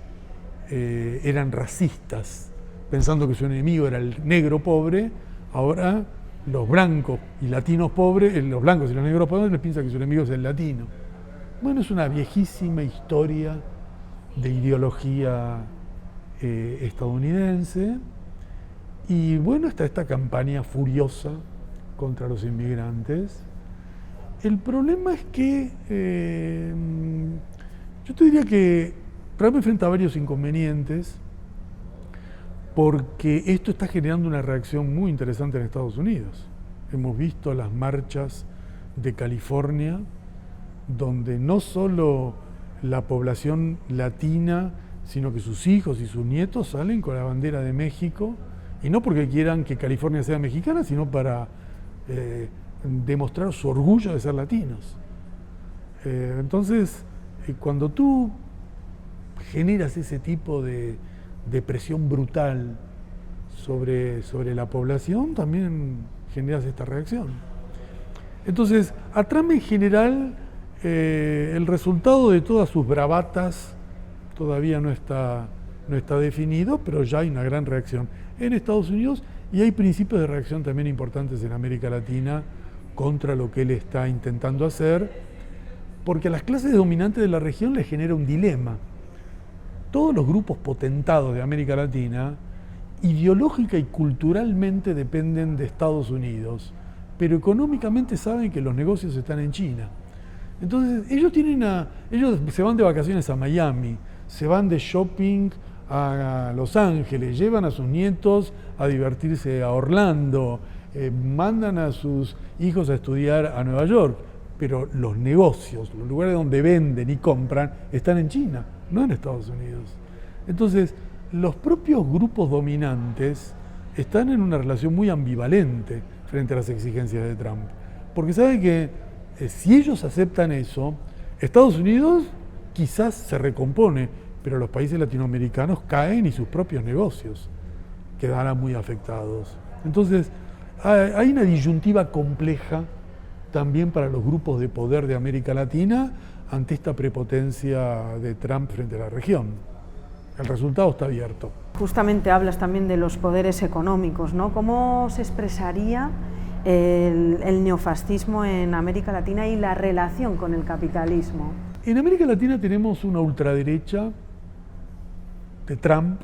B: eran racistas, pensando que su enemigo era el negro pobre, ahora los blancos y latinos pobres, los blancos y los negros pobres les piensan que su enemigo es el latino. Bueno, es una viejísima historia de ideología estadounidense, y bueno, está esta campaña furiosa contra los inmigrantes. El problema es que yo te diría que Trump enfrenta varios inconvenientes, porque esto está generando una reacción muy interesante en Estados Unidos. Hemos visto las marchas de California, donde no solo la población latina, sino que sus hijos y sus nietos salen con la bandera de México, y no porque quieran que California sea mexicana, sino para demostrar su orgullo de ser latinos. Entonces, cuando tú generas ese tipo de presión brutal sobre la población, también generas esta reacción. Entonces, a Trump en general, el resultado de todas sus bravatas todavía no está definido, pero ya hay una gran reacción en Estados Unidos, y hay principios de reacción también importantes en América Latina contra lo que él está intentando hacer, porque a las clases dominantes de la región les genera un dilema. Todos los grupos potentados de América Latina, ideológica y culturalmente dependen de Estados Unidos, pero económicamente saben que los negocios están en China. Entonces, ellos se van de vacaciones a Miami, se van de shopping a Los Ángeles, llevan a sus nietos a divertirse a Orlando, mandan a sus hijos a estudiar a Nueva York, pero los negocios, los lugares donde venden y compran, están en China, no en Estados Unidos. Entonces, los propios grupos dominantes están en una relación muy ambivalente frente a las exigencias de Trump, porque saben que si ellos aceptan eso, Estados Unidos quizás se recompone, pero los países latinoamericanos caen y sus propios negocios quedarán muy afectados. Entonces, hay una disyuntiva compleja también para los grupos de poder de América Latina ante esta prepotencia de Trump frente a la región. El resultado está abierto.
A: Justamente hablas también de los poderes económicos, ¿no? ¿Cómo se expresaría el neofascismo en América Latina y la relación con el capitalismo?
B: En América Latina tenemos una ultraderecha de Trump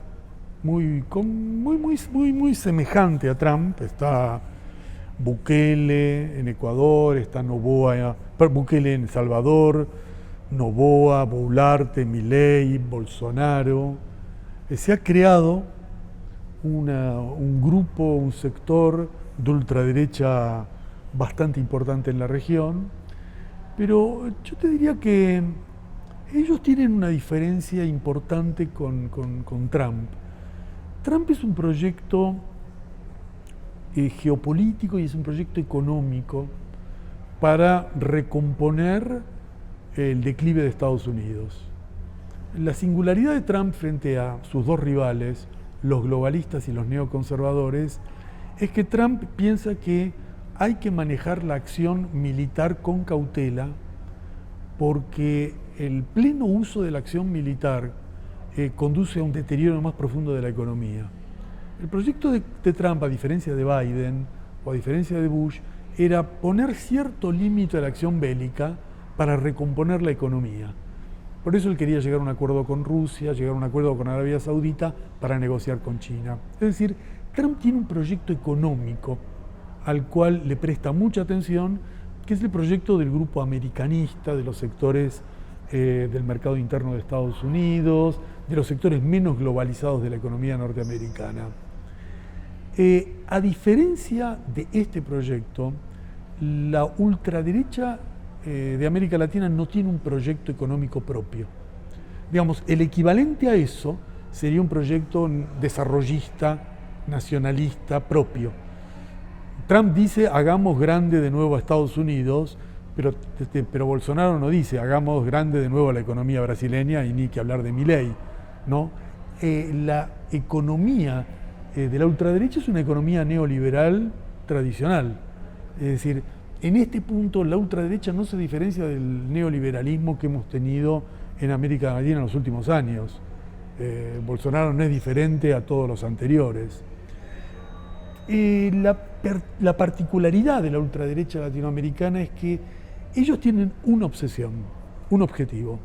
B: muy semejante a Trump. Está Bukele en Ecuador, está Bukele en El Salvador, Noboa, Boullarte, Milei, Bolsonaro. se ha creado un grupo, un sector de ultraderecha bastante importante en la región, pero yo te diría que ellos tienen una diferencia importante con Trump. Trump es un proyecto geopolítico y es un proyecto económico para recomponer el declive de Estados Unidos. La singularidad de Trump frente a sus dos rivales, los globalistas y los neoconservadores, es que Trump piensa que hay que manejar la acción militar con cautela porque el pleno uso de la acción militar conduce a un deterioro más profundo de la economía. El proyecto de Trump, a diferencia de Biden o a diferencia de Bush, era poner cierto límite a la acción bélica para recomponer la economía. Por eso él quería llegar a un acuerdo con Rusia, llegar a un acuerdo con Arabia Saudita para negociar con China. Es decir, Trump tiene un proyecto económico al cual le presta mucha atención, que es el proyecto del grupo americanista, de los sectores del mercado interno de Estados Unidos, de los sectores menos globalizados de la economía norteamericana. A diferencia de este proyecto, la ultraderecha de América Latina no tiene un proyecto económico propio. Digamos, el equivalente a eso sería un proyecto desarrollista, nacionalista propio. Trump dice, hagamos grande de nuevo a Estados Unidos, pero Bolsonaro no dice, hagamos grande de nuevo a la economía brasileña y ni que hablar de Milei, ¿no? La economía de la ultraderecha es una economía neoliberal tradicional. Es decir, en este punto la ultraderecha no se diferencia del neoliberalismo que hemos tenido en América Latina en los últimos años. Bolsonaro no es diferente a todos los anteriores. La particularidad de la ultraderecha latinoamericana es que ellos tienen una obsesión, un objetivo,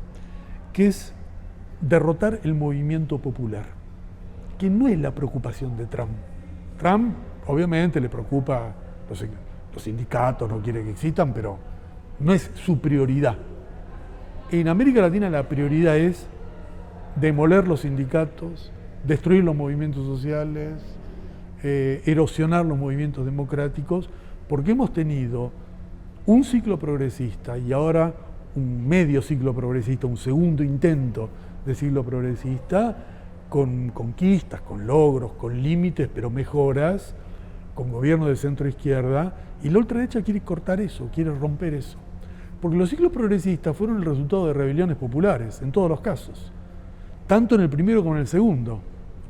B: que es derrotar el movimiento popular, que no es la preocupación de Trump. Trump obviamente le preocupa los sindicatos, no quiere que existan, pero no es su prioridad. En América Latina la prioridad es demoler los sindicatos, destruir los movimientos sociales, erosionar los movimientos democráticos, porque hemos tenido un ciclo progresista y ahora un medio ciclo progresista, un segundo intento de ciclo progresista, con conquistas, con logros, con límites, pero mejoras, con gobierno de centro-izquierda, y la ultraderecha quiere cortar eso, quiere romper eso. Porque los ciclos progresistas fueron el resultado de rebeliones populares, en todos los casos, tanto en el primero como en el segundo.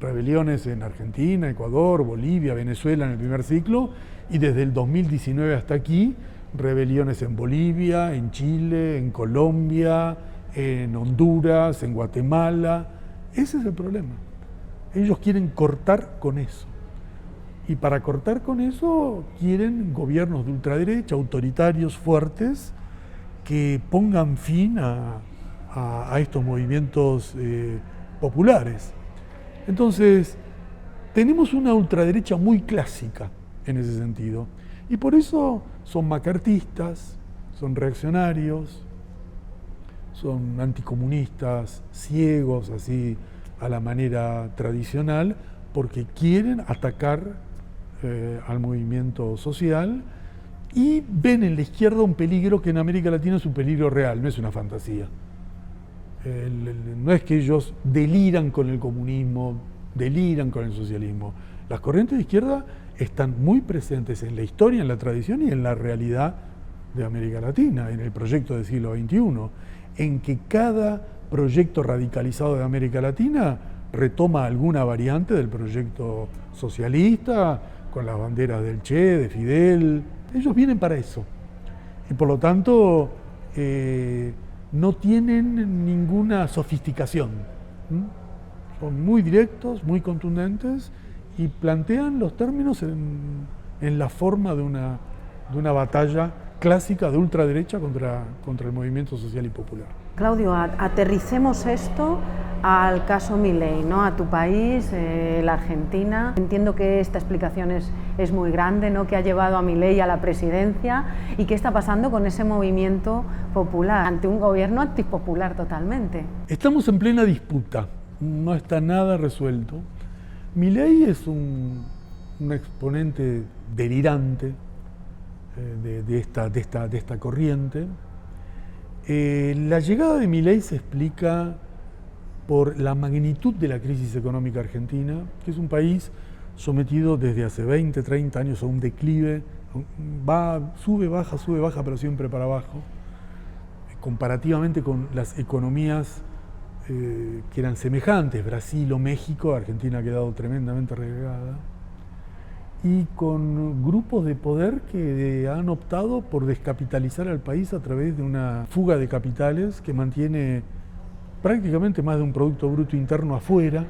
B: Rebeliones en Argentina, Ecuador, Bolivia, Venezuela en el primer ciclo, y desde el 2019 hasta aquí, rebeliones en Bolivia, en Chile, en Colombia, en Honduras, en Guatemala. Ese es el problema. Ellos quieren cortar con eso. Y para cortar con eso quieren gobiernos de ultraderecha, autoritarios, fuertes, que pongan fin a estos movimientos populares. Entonces, tenemos una ultraderecha muy clásica en ese sentido. Y por eso son macartistas, son reaccionarios, son anticomunistas, ciegos, así a la manera tradicional, porque quieren atacar al movimiento social y ven en la izquierda un peligro que en América Latina es un peligro real, no es una fantasía. No es que ellos deliran con el comunismo, deliran con el socialismo. Las corrientes de izquierda están muy presentes en la historia, en la tradición y en la realidad de América Latina, en el proyecto del siglo XXI, en que cada proyecto radicalizado de América Latina retoma alguna variante del proyecto socialista, con las banderas del Che, de Fidel. Ellos vienen para eso. Y por lo tanto, no tienen ninguna sofisticación. Son muy directos, muy contundentes y plantean los términos en la forma de una batalla clásica de ultraderecha contra el movimiento social y popular.
A: Claudio, aterricemos esto al caso Milei, ¿no? A tu país, la Argentina. Entiendo que esta explicación es muy grande, ¿no? Que ha llevado a Milei a la presidencia y qué está pasando con ese movimiento popular ante un gobierno antipopular totalmente.
B: Estamos en plena disputa no está nada resuelto. Milei es un exponente delirante de esta corriente. La llegada de Milei se explica por la magnitud de la crisis económica argentina, que es un país sometido desde hace 20, 30 años a un declive, sube, baja, pero siempre para abajo, comparativamente con las economías que eran semejantes, Brasil o México. Argentina ha quedado tremendamente relegada, y con grupos de poder que han optado por descapitalizar al país a través de una fuga de capitales que mantiene prácticamente más de un Producto Bruto Interno afuera.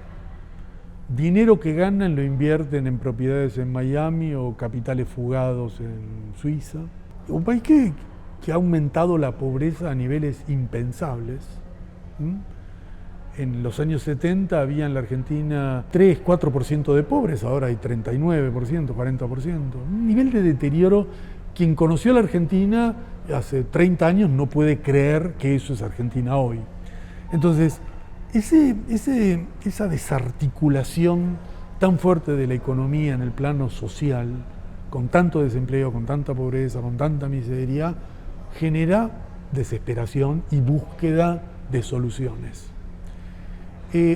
B: Dinero que ganan lo invierten en propiedades en Miami o capitales fugados en Suiza. Un país que ha aumentado la pobreza a niveles impensables. En los años 70 había en la Argentina 3-4% de pobres, ahora hay 39%, 40%. Un nivel de deterioro. Quien conoció a la Argentina hace 30 años no puede creer que eso es Argentina hoy. Entonces, esa desarticulación tan fuerte de la economía en el plano social, con tanto desempleo, con tanta pobreza, con tanta miseria, genera desesperación y búsqueda de soluciones.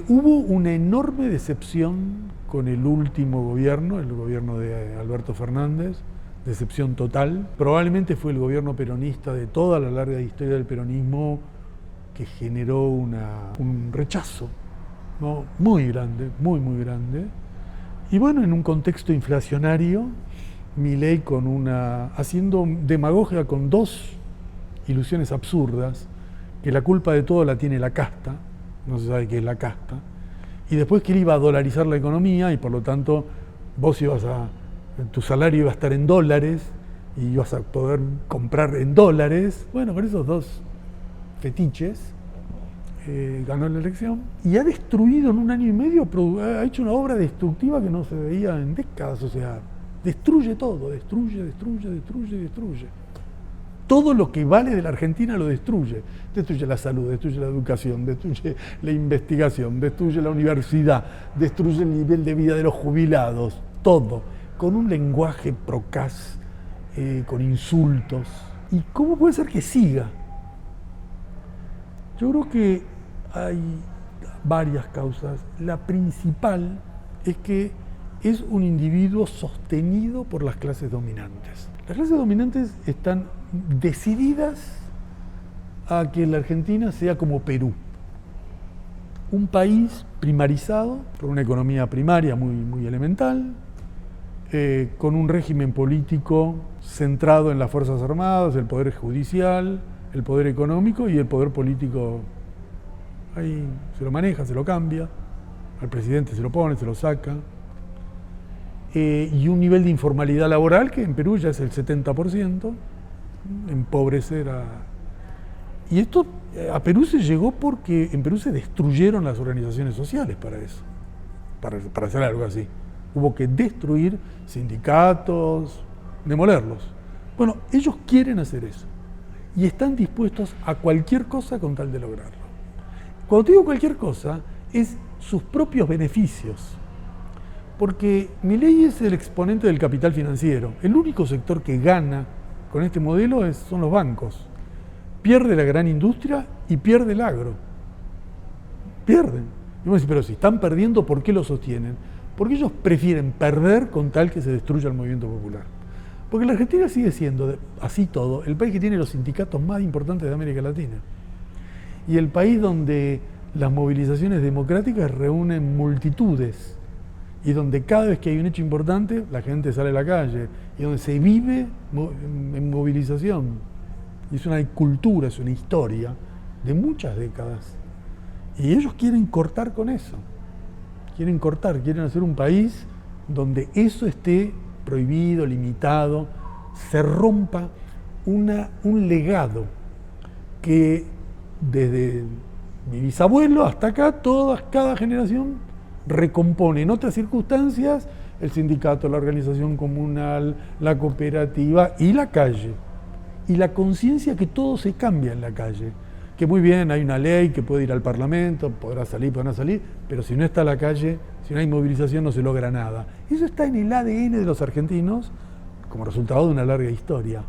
B: Hubo una enorme decepción con el último gobierno, el gobierno de Alberto Fernández, decepción total. Probablemente fue el gobierno peronista de toda la larga historia del peronismo que generó un rechazo, ¿no?, muy grande, muy grande. Y bueno, en un contexto inflacionario, Milei haciendo demagogia con dos ilusiones absurdas, que la culpa de todo la tiene la casta, no se sabe qué es la casta, y después que él iba a dolarizar la economía y por lo tanto tu salario iba a estar en dólares y ibas a poder comprar en dólares. Bueno, con esos dos fetiches ganó la elección y ha destruido en un año y medio, ha hecho una obra destructiva que no se veía en décadas. O sea, destruye todo, destruye. Todo lo que vale de la Argentina lo destruye. Destruye la salud, destruye la educación, destruye la investigación, destruye la universidad, destruye el nivel de vida de los jubilados, todo, con un lenguaje procaz, con insultos. ¿Y cómo puede ser que siga? Yo creo que hay varias causas. La principal es que es un individuo sostenido por las clases dominantes. Las clases dominantes están decididas a que la Argentina sea como Perú, un país primarizado por una economía primaria muy elemental, con un régimen político centrado en las Fuerzas Armadas, el poder judicial, el poder económico, y el poder político ahí se lo maneja, se lo cambia, al presidente se lo pone, se lo saca, y un nivel de informalidad laboral que en Perú ya es el 70%, empobrecer Y esto a Perú se llegó porque en Perú se destruyeron las organizaciones sociales para eso, para hacer algo así. Hubo que destruir sindicatos, demolerlos. Bueno, ellos quieren hacer eso y están dispuestos a cualquier cosa con tal de lograrlo. Cuando te digo cualquier cosa, es sus propios beneficios. Porque Milei es el exponente del capital financiero. El único sector que gana con este modelo son los bancos. Pierde la gran industria y pierde el agro. Pierden. Y vos decís, pero si están perdiendo, ¿por qué lo sostienen? Porque ellos prefieren perder con tal que se destruya el movimiento popular. Porque la Argentina sigue siendo, así todo, el país que tiene los sindicatos más importantes de América Latina. Y el país donde las movilizaciones democráticas reúnen multitudes. Y donde cada vez que hay un hecho importante, la gente sale a la calle. Y donde se vive en movilización. Y es una cultura, es una historia de muchas décadas. Y ellos quieren cortar con eso. Quieren hacer un país donde eso esté prohibido, limitado, se rompa un legado que desde mi bisabuelo hasta acá, cada generación recompone en otras circunstancias el sindicato, la organización comunal, la cooperativa y la calle. Y la conciencia que todo se cambia en la calle. que muy bien, hay una ley que puede ir al Parlamento, podrá salir, podrá no salir, pero si no está a la calle, si no hay movilización, no se logra nada. Eso está en el ADN de los argentinos como resultado de una larga historia.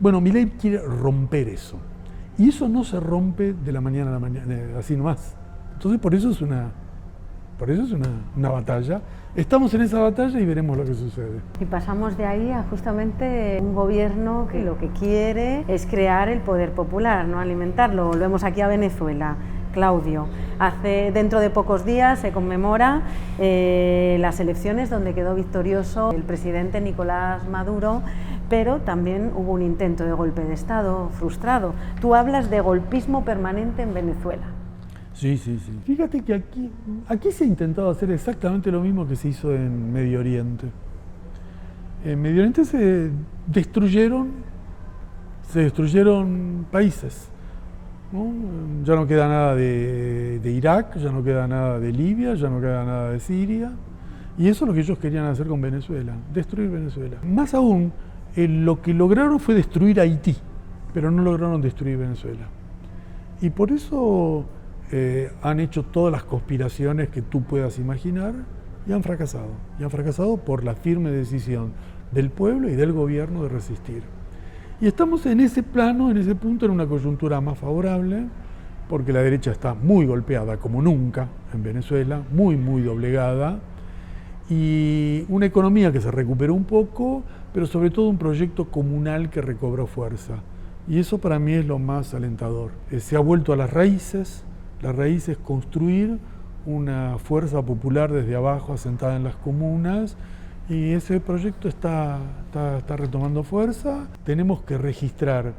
B: Bueno, Milei quiere romper eso. Y eso no se rompe de la mañana a la mañana, así nomás. Entonces por eso es una batalla. Estamos en esa batalla y veremos lo que sucede.
A: Y pasamos de ahí a justamente un gobierno que lo que quiere es crear el poder popular, no alimentarlo. Volvemos aquí a Venezuela. Claudio, dentro de pocos días se conmemora las elecciones donde quedó victorioso el presidente Nicolás Maduro, pero también hubo un intento de golpe de Estado frustrado. Tú hablas de golpismo permanente en Venezuela.
B: Sí. Fíjate que aquí se ha intentado hacer exactamente lo mismo que se hizo en Medio Oriente. En Medio Oriente se destruyeron países, ¿no? Ya no queda nada de Irak, ya no queda nada de Libia, ya no queda nada de Siria. Y eso es lo que ellos querían hacer con Venezuela, destruir Venezuela. Más aún, lo que lograron fue destruir Haití, pero no lograron destruir Venezuela. Y por eso han hecho todas las conspiraciones que tú puedas imaginar y han fracasado. Y han fracasado por la firme decisión del pueblo y del gobierno de resistir. Y estamos en ese plano, en ese punto, en una coyuntura más favorable, porque la derecha está muy golpeada, como nunca, en Venezuela, muy doblegada, y una economía que se recuperó un poco, pero sobre todo un proyecto comunal que recobró fuerza. Y eso para mí es lo más alentador. Se ha vuelto a las raíces construir una fuerza popular desde abajo asentada en las comunas, y ese proyecto está retomando fuerza. Tenemos que registrar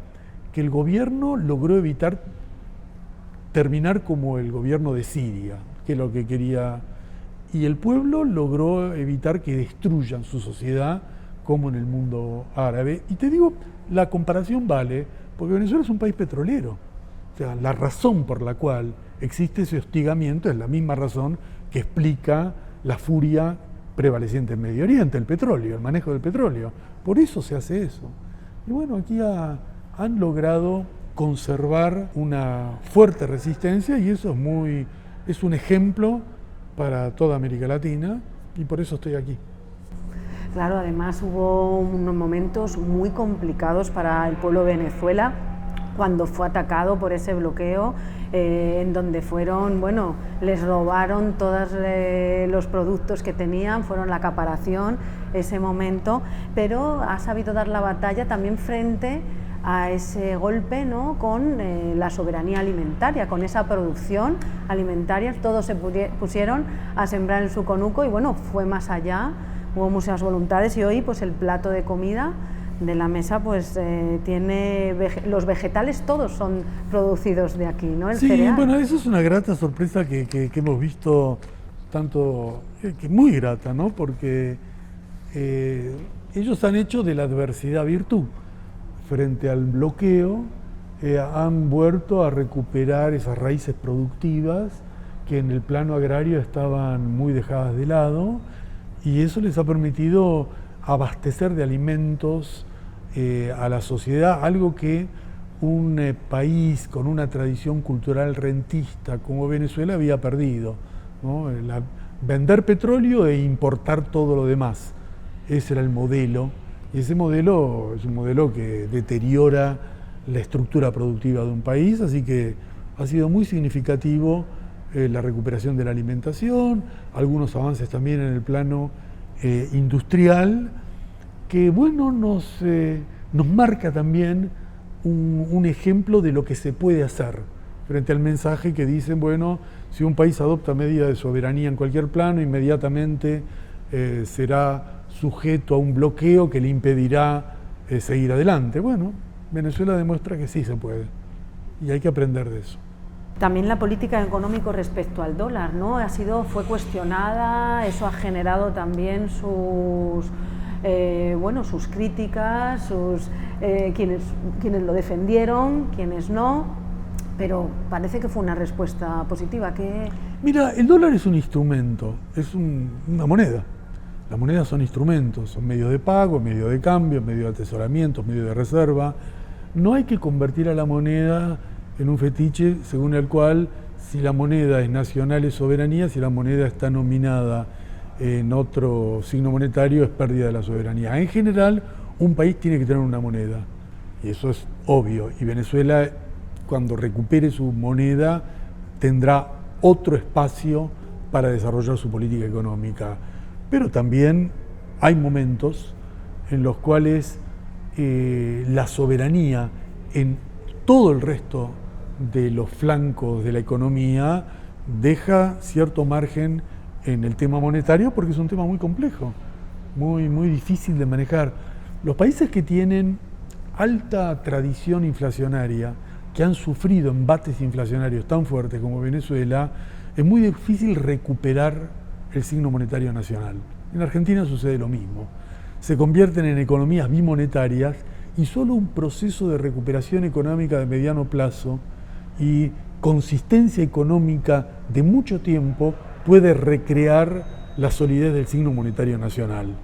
B: que el gobierno logró evitar terminar como el gobierno de Siria, que es lo que quería, y el pueblo logró evitar que destruyan su sociedad como en el mundo árabe. Y te digo, la comparación vale, porque Venezuela es un país petrolero. O sea, la razón por la cual existe ese hostigamiento es la misma razón que explica la furia prevaleciente en Medio Oriente, el petróleo, el manejo del petróleo. Por eso se hace eso. Y bueno, aquí han logrado conservar una fuerte resistencia, y eso es un ejemplo para toda América Latina, y por eso estoy aquí.
A: Claro, además hubo unos momentos muy complicados para el pueblo de Venezuela cuando fue atacado por ese bloqueo, en donde les robaron todos los productos que tenían, fueron la acaparación, ese momento, pero ha sabido dar la batalla también frente a ese golpe, ¿no?, con la soberanía alimentaria, con esa producción alimentaria. Todos se pusieron a sembrar el suconuco y fue más allá, hubo muchas voluntades, y hoy pues el plato de comida de la mesa tiene los vegetales, todos son producidos de aquí, ¿no? El cereal.
B: Bueno, eso es una grata sorpresa que hemos visto tanto, que muy grata, ¿no? Porque ellos han hecho de la adversidad virtud. Frente al bloqueo, han vuelto a recuperar esas raíces productivas que en el plano agrario estaban muy dejadas de lado, y eso les ha permitido abastecer de alimentos a la sociedad, algo que un país con una tradición cultural rentista como Venezuela había perdido, ¿no? Vender petróleo e importar todo lo demás. Ese era el modelo, y ese modelo es un modelo que deteriora la estructura productiva de un país, así que ha sido muy significativo la recuperación de la alimentación, algunos avances también en el plano industrial, que nos marca también un ejemplo de lo que se puede hacer frente al mensaje que dicen, si un país adopta medidas de soberanía en cualquier plano, inmediatamente será sujeto a un bloqueo que le impedirá seguir adelante. Venezuela demuestra que sí se puede, y hay que aprender de eso.
A: También la política económica respecto al dólar, ¿no? Fue cuestionada, eso ha generado también sus críticas, quienes lo defendieron, quienes no, pero parece que fue una respuesta positiva.
B: Mira, el dólar es un instrumento, es una moneda. Las monedas son instrumentos, son medios de pago, medios de cambio, medios de atesoramiento, medios de reserva. No hay que convertir a la moneda en un fetiche según el cual si la moneda es nacional es soberanía, si la moneda está nominada en otro signo monetario es pérdida de la soberanía. En general, un país tiene que tener una moneda, y eso es obvio, y Venezuela, cuando recupere su moneda, tendrá otro espacio para desarrollar su política económica. Pero también hay momentos en los cuales la soberanía en todo el resto de los flancos de la economía deja cierto margen en el tema monetario, porque es un tema muy complejo, muy difícil de manejar. Los países que tienen alta tradición inflacionaria, que han sufrido embates inflacionarios tan fuertes como Venezuela, es muy difícil recuperar el signo monetario nacional. En Argentina sucede lo mismo. Se convierten en economías bimonetarias y solo un proceso de recuperación económica de mediano plazo y consistencia económica de mucho tiempo puede recrear la solidez del signo monetario nacional.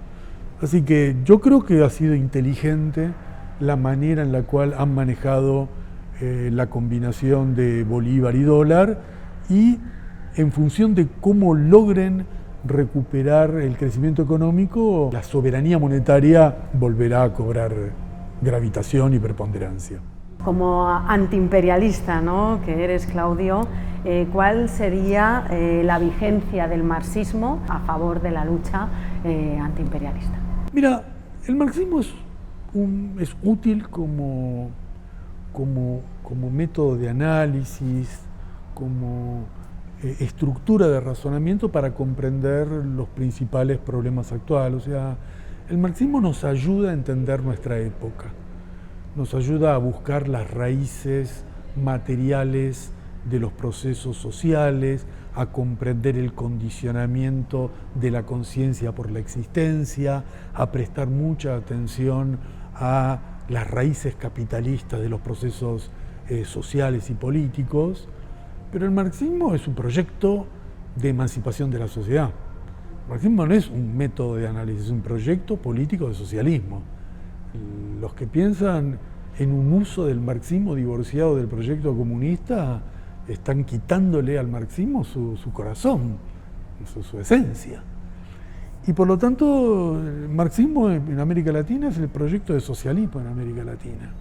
B: Así que yo creo que ha sido inteligente la manera en la cual han manejado la combinación de bolívar y dólar, y en función de cómo logren recuperar el crecimiento económico, la soberanía monetaria volverá a cobrar gravitación y preponderancia.
A: Como antiimperialista, ¿no?, que eres, Claudio, ¿cuál sería la vigencia del marxismo a favor de la lucha antiimperialista?
B: Mira, el marxismo es útil como método de análisis, como estructura de razonamiento para comprender los principales problemas actuales. O sea, el marxismo nos ayuda a entender nuestra época, nos ayuda a buscar las raíces materiales de los procesos sociales, a comprender el condicionamiento de la conciencia por la existencia, a prestar mucha atención a las raíces capitalistas de los procesos sociales y políticos. Pero el marxismo es un proyecto de emancipación de la sociedad. El marxismo no es un método de análisis, es un proyecto político de socialismo. Los que piensan en un uso del marxismo divorciado del proyecto comunista están quitándole al marxismo su corazón, su esencia. Y por lo tanto, el marxismo en América Latina es el proyecto de socialismo en América Latina.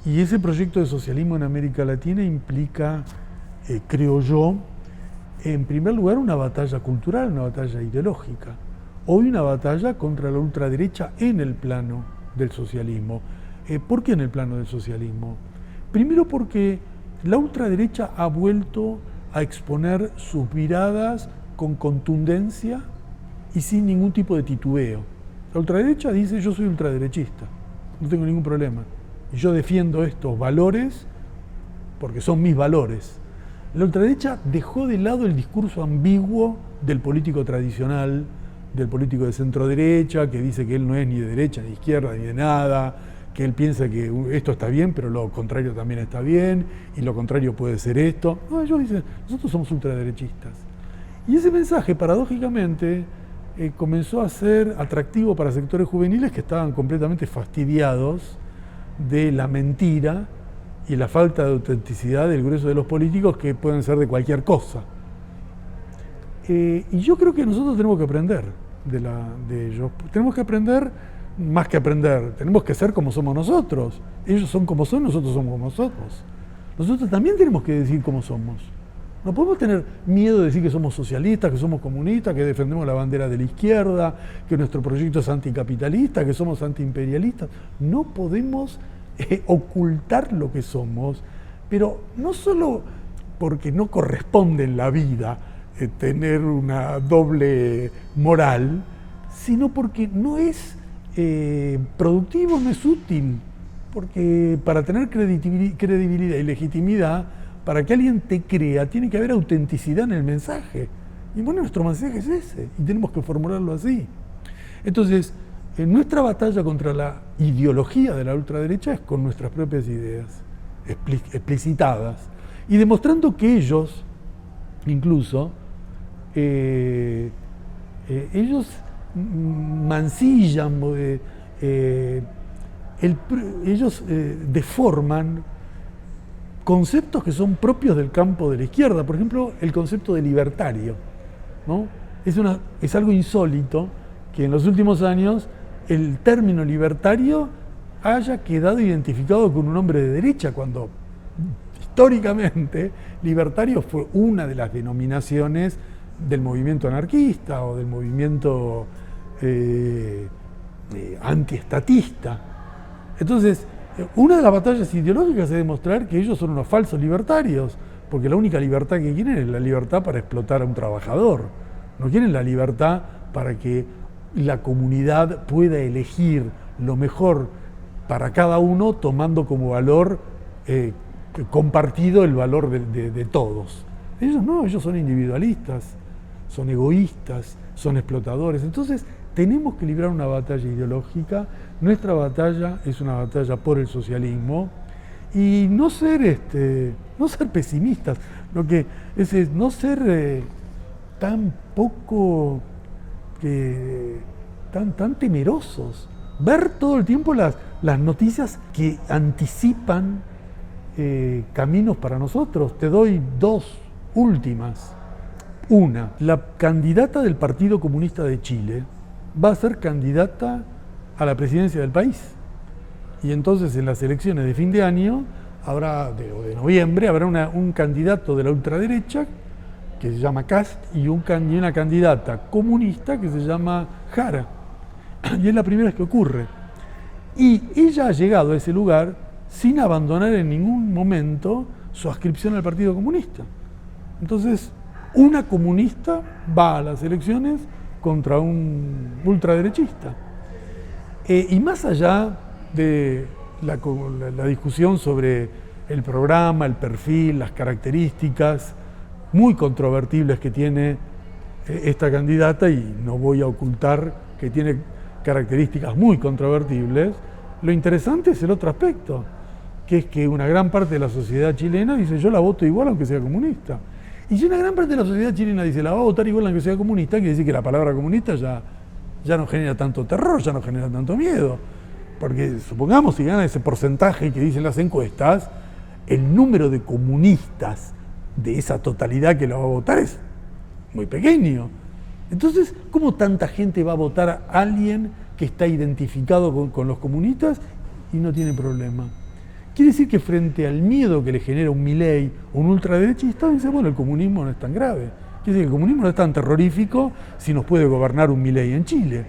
B: Y ese proyecto de socialismo en América Latina implica, creo yo, en primer lugar una batalla cultural, una batalla ideológica. Hoy una batalla contra la ultraderecha en el plano del socialismo. ¿Por qué en el plano del socialismo? Primero porque la ultraderecha ha vuelto a exponer sus miradas con contundencia y sin ningún tipo de titubeo. La ultraderecha dice: yo soy ultraderechista, no tengo ningún problema, y yo defiendo estos valores porque son mis valores. La ultraderecha dejó de lado el discurso ambiguo del político tradicional, del político de centro derecha, que dice que él no es ni de derecha, ni de izquierda, ni de nada, que él piensa que esto está bien, pero lo contrario también está bien, y lo contrario puede ser esto. No, ellos dicen: nosotros somos ultraderechistas. Y ese mensaje, paradójicamente, comenzó a ser atractivo para sectores juveniles que estaban completamente fastidiados de la mentira y la falta de autenticidad del grueso de los políticos, que pueden ser de cualquier cosa. Y yo creo que nosotros tenemos que aprender de ellos. Tenemos que aprender, más que aprender, tenemos que ser como somos nosotros. Ellos son como son, nosotros somos como nosotros. Nosotros también tenemos que decir cómo somos. No podemos tener miedo de decir que somos socialistas, que somos comunistas, que defendemos la bandera de la izquierda, que nuestro proyecto es anticapitalista, que somos antiimperialistas. No podemos ocultar lo que somos, pero no solo porque no corresponde en la vida tener una doble moral, sino porque no es productivo, no es útil, porque para tener credibilidad y legitimidad, para que alguien te crea, tiene que haber autenticidad en el mensaje. Y bueno, nuestro mensaje es ese, y tenemos que formularlo así. Entonces, en nuestra batalla contra la ideología de la ultraderecha es con nuestras propias ideas, explicitadas, y demostrando que ellos, incluso, ellos mancillan, ellos deforman conceptos que son propios del campo de la izquierda. Por ejemplo, el concepto de libertario, ¿no? Es algo insólito que en los últimos años el término libertario haya quedado identificado con un hombre de derecha, cuando históricamente libertario fue una de las denominaciones del movimiento anarquista o del movimiento antiestatista. Entonces, una de las batallas ideológicas es demostrar que ellos son unos falsos libertarios, porque la única libertad que quieren es la libertad para explotar a un trabajador. No quieren la libertad para que la comunidad pueda elegir lo mejor para cada uno, tomando como valor compartido el valor de todos. Ellos no, ellos son individualistas, son egoístas, son explotadores. Entonces tenemos que librar una batalla ideológica. Nuestra batalla es una batalla por el socialismo y no ser pesimistas, no ser tan poco, tan temerosos. Ver todo el tiempo las noticias que anticipan caminos para nosotros. Te doy dos últimas. Una, la candidata del Partido Comunista de Chile va a ser candidata a la presidencia del país. Y entonces en las elecciones de fin de año, de noviembre, habrá un candidato de la ultraderecha que se llama Kast y una candidata comunista que se llama Jara. Y es la primera vez que ocurre. Y ella ha llegado a ese lugar sin abandonar en ningún momento su adscripción al Partido Comunista. Entonces, una comunista va a las elecciones contra un ultraderechista. Y más allá de la discusión sobre el programa, el perfil, las características muy controvertibles que tiene esta candidata, y no voy a ocultar que tiene características muy controvertibles, lo interesante es el otro aspecto, que es que una gran parte de la sociedad chilena dice: yo la voto igual aunque sea comunista. Y si una gran parte de la sociedad chilena dice: la va a votar igual aunque sea comunista, quiere decir que la palabra comunista ya no genera tanto terror, ya no genera tanto miedo. Porque supongamos, si gana ese porcentaje que dicen las encuestas, el número de comunistas de esa totalidad que lo va a votar es muy pequeño. Entonces, ¿cómo tanta gente va a votar a alguien que está identificado con los comunistas y no tiene problema? Quiere decir que frente al miedo que le genera un Milei, un ultraderechista, dice: bueno, el comunismo no es tan grave. Quiere decir que el comunismo no es tan terrorífico si nos puede gobernar un Milei en Chile.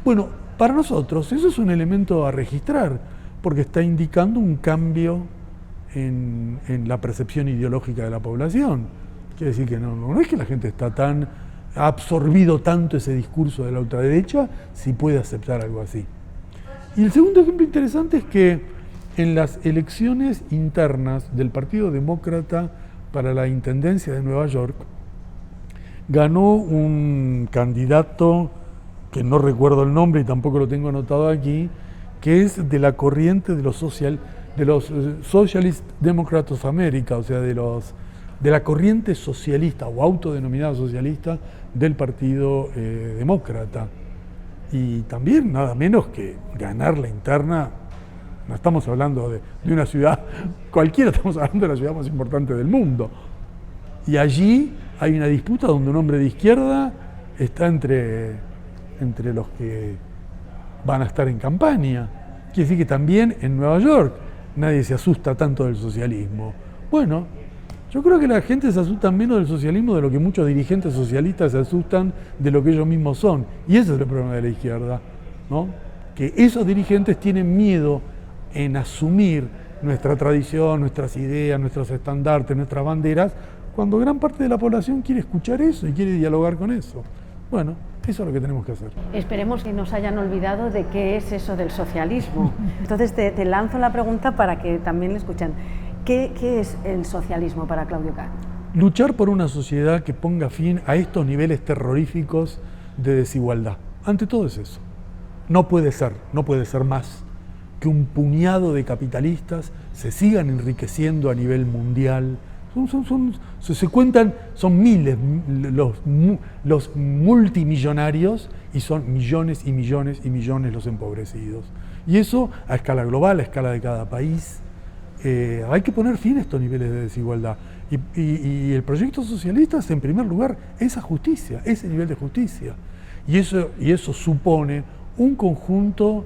B: Bueno, para nosotros eso es un elemento a registrar, porque está indicando un cambio en la percepción ideológica de la población. Quiere decir que no es que la gente ha absorbido tanto ese discurso de la ultraderecha si puede aceptar algo así. Y el segundo ejemplo interesante es que en las elecciones internas del Partido Demócrata para la Intendencia de Nueva York, ganó un candidato que no recuerdo el nombre y tampoco lo tengo anotado aquí, que es de la corriente de los Socialist Democrats of America, o sea, de la corriente socialista o autodenominada socialista del Partido Demócrata. Y también nada menos que ganar la interna. No estamos hablando de una ciudad cualquiera, estamos hablando de la ciudad más importante del mundo. Y allí hay una disputa donde un hombre de izquierda está entre los que van a estar en campaña. Quiere decir que también en Nueva York nadie se asusta tanto del socialismo. Bueno, yo creo que la gente se asusta menos del socialismo de lo que muchos dirigentes socialistas se asustan de lo que ellos mismos son. Y ese es el problema de la izquierda, ¿no? Que esos dirigentes tienen miedo en asumir nuestra tradición, nuestras ideas, nuestros estandartes, nuestras banderas, cuando gran parte de la población quiere escuchar eso y quiere dialogar con eso. Bueno, eso es lo que tenemos que hacer.
A: Esperemos que no se hayan olvidado de qué es eso del socialismo. Entonces te lanzo la pregunta para que también le escuchen. ¿Qué es el socialismo para Claudio Kast?
B: Luchar por una sociedad que ponga fin a estos niveles terroríficos de desigualdad. Ante todo es eso. No puede ser más que un puñado de capitalistas se sigan enriqueciendo a nivel mundial. Se cuentan, son miles los multimillonarios y son millones y millones y millones los empobrecidos. Y eso a escala global, a escala de cada país, hay que poner fin a estos niveles de desigualdad. Y el proyecto socialista es, en primer lugar, esa justicia, ese nivel de justicia. Y eso supone un conjunto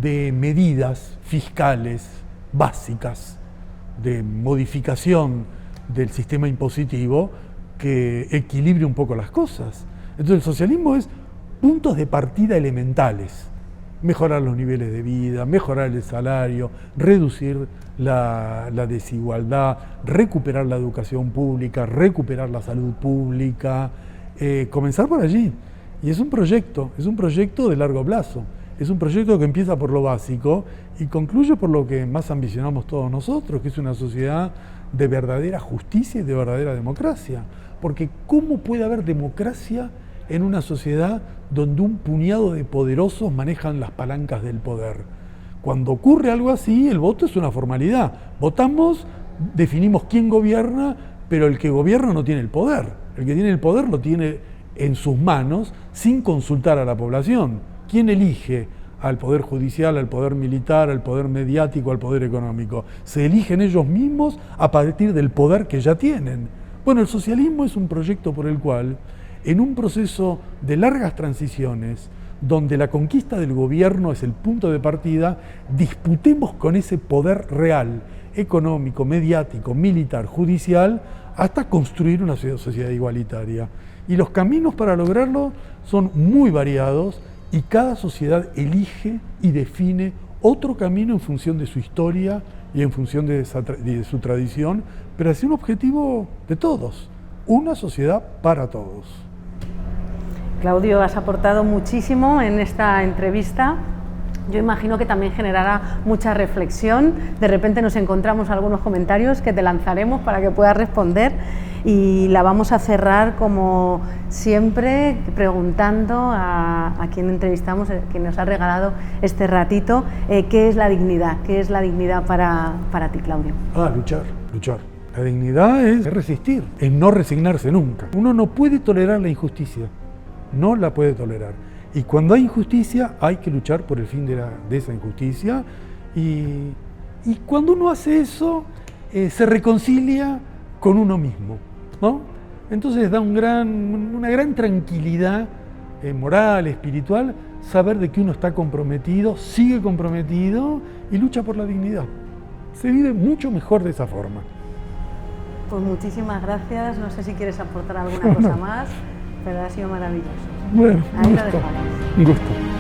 B: de medidas fiscales básicas, de modificación del sistema impositivo que equilibre un poco las cosas. Entonces el socialismo es puntos de partida elementales: mejorar los niveles de vida, mejorar el salario, reducir la desigualdad, recuperar la educación pública, recuperar la salud pública, comenzar por allí. Y es un proyecto de largo plazo, es un proyecto que empieza por lo básico y concluye por lo que más ambicionamos todos nosotros, que es una sociedad de verdadera justicia y de verdadera democracia. Porque ¿cómo puede haber democracia en una sociedad donde un puñado de poderosos manejan las palancas del poder? Cuando ocurre algo así, el voto es una formalidad. Votamos, definimos quién gobierna, pero el que gobierna no tiene el poder. El que tiene el poder lo tiene en sus manos sin consultar a la población. ¿Quién elige al poder judicial, al poder militar, al poder mediático, al poder económico? Se eligen ellos mismos a partir del poder que ya tienen. Bueno, el socialismo es un proyecto por el cual, en un proceso de largas transiciones, donde la conquista del gobierno es el punto de partida, disputemos con ese poder real, económico, mediático, militar, judicial, hasta construir una sociedad igualitaria. Y los caminos para lograrlo son muy variados y cada sociedad elige y define otro camino en función de su historia y en función de su tradición, pero es un objetivo de todos, una sociedad para todos.
A: Claudio, has aportado muchísimo en esta entrevista. Yo imagino que también generará mucha reflexión. De repente nos encontramos algunos comentarios que te lanzaremos para que puedas responder, y la vamos a cerrar como siempre preguntando a quien entrevistamos, quien nos ha regalado este ratito, ¿qué es la dignidad? ¿Qué es la dignidad para ti, Claudio?
B: Luchar. La dignidad es resistir, es no resignarse nunca. Uno no puede tolerar la injusticia, no la puede tolerar. Y cuando hay injusticia hay que luchar por el fin de esa injusticia, y cuando uno hace eso se reconcilia con uno mismo, ¿no? Entonces da una gran tranquilidad moral, espiritual, saber de que uno está comprometido, sigue comprometido y lucha por la dignidad. Se vive mucho mejor de esa forma.
A: Pues muchísimas gracias. No sé si quieres aportar alguna cosa más, pero ha sido maravilloso.
B: Bueno,
A: ahí lo dejamos.
B: Un gusto.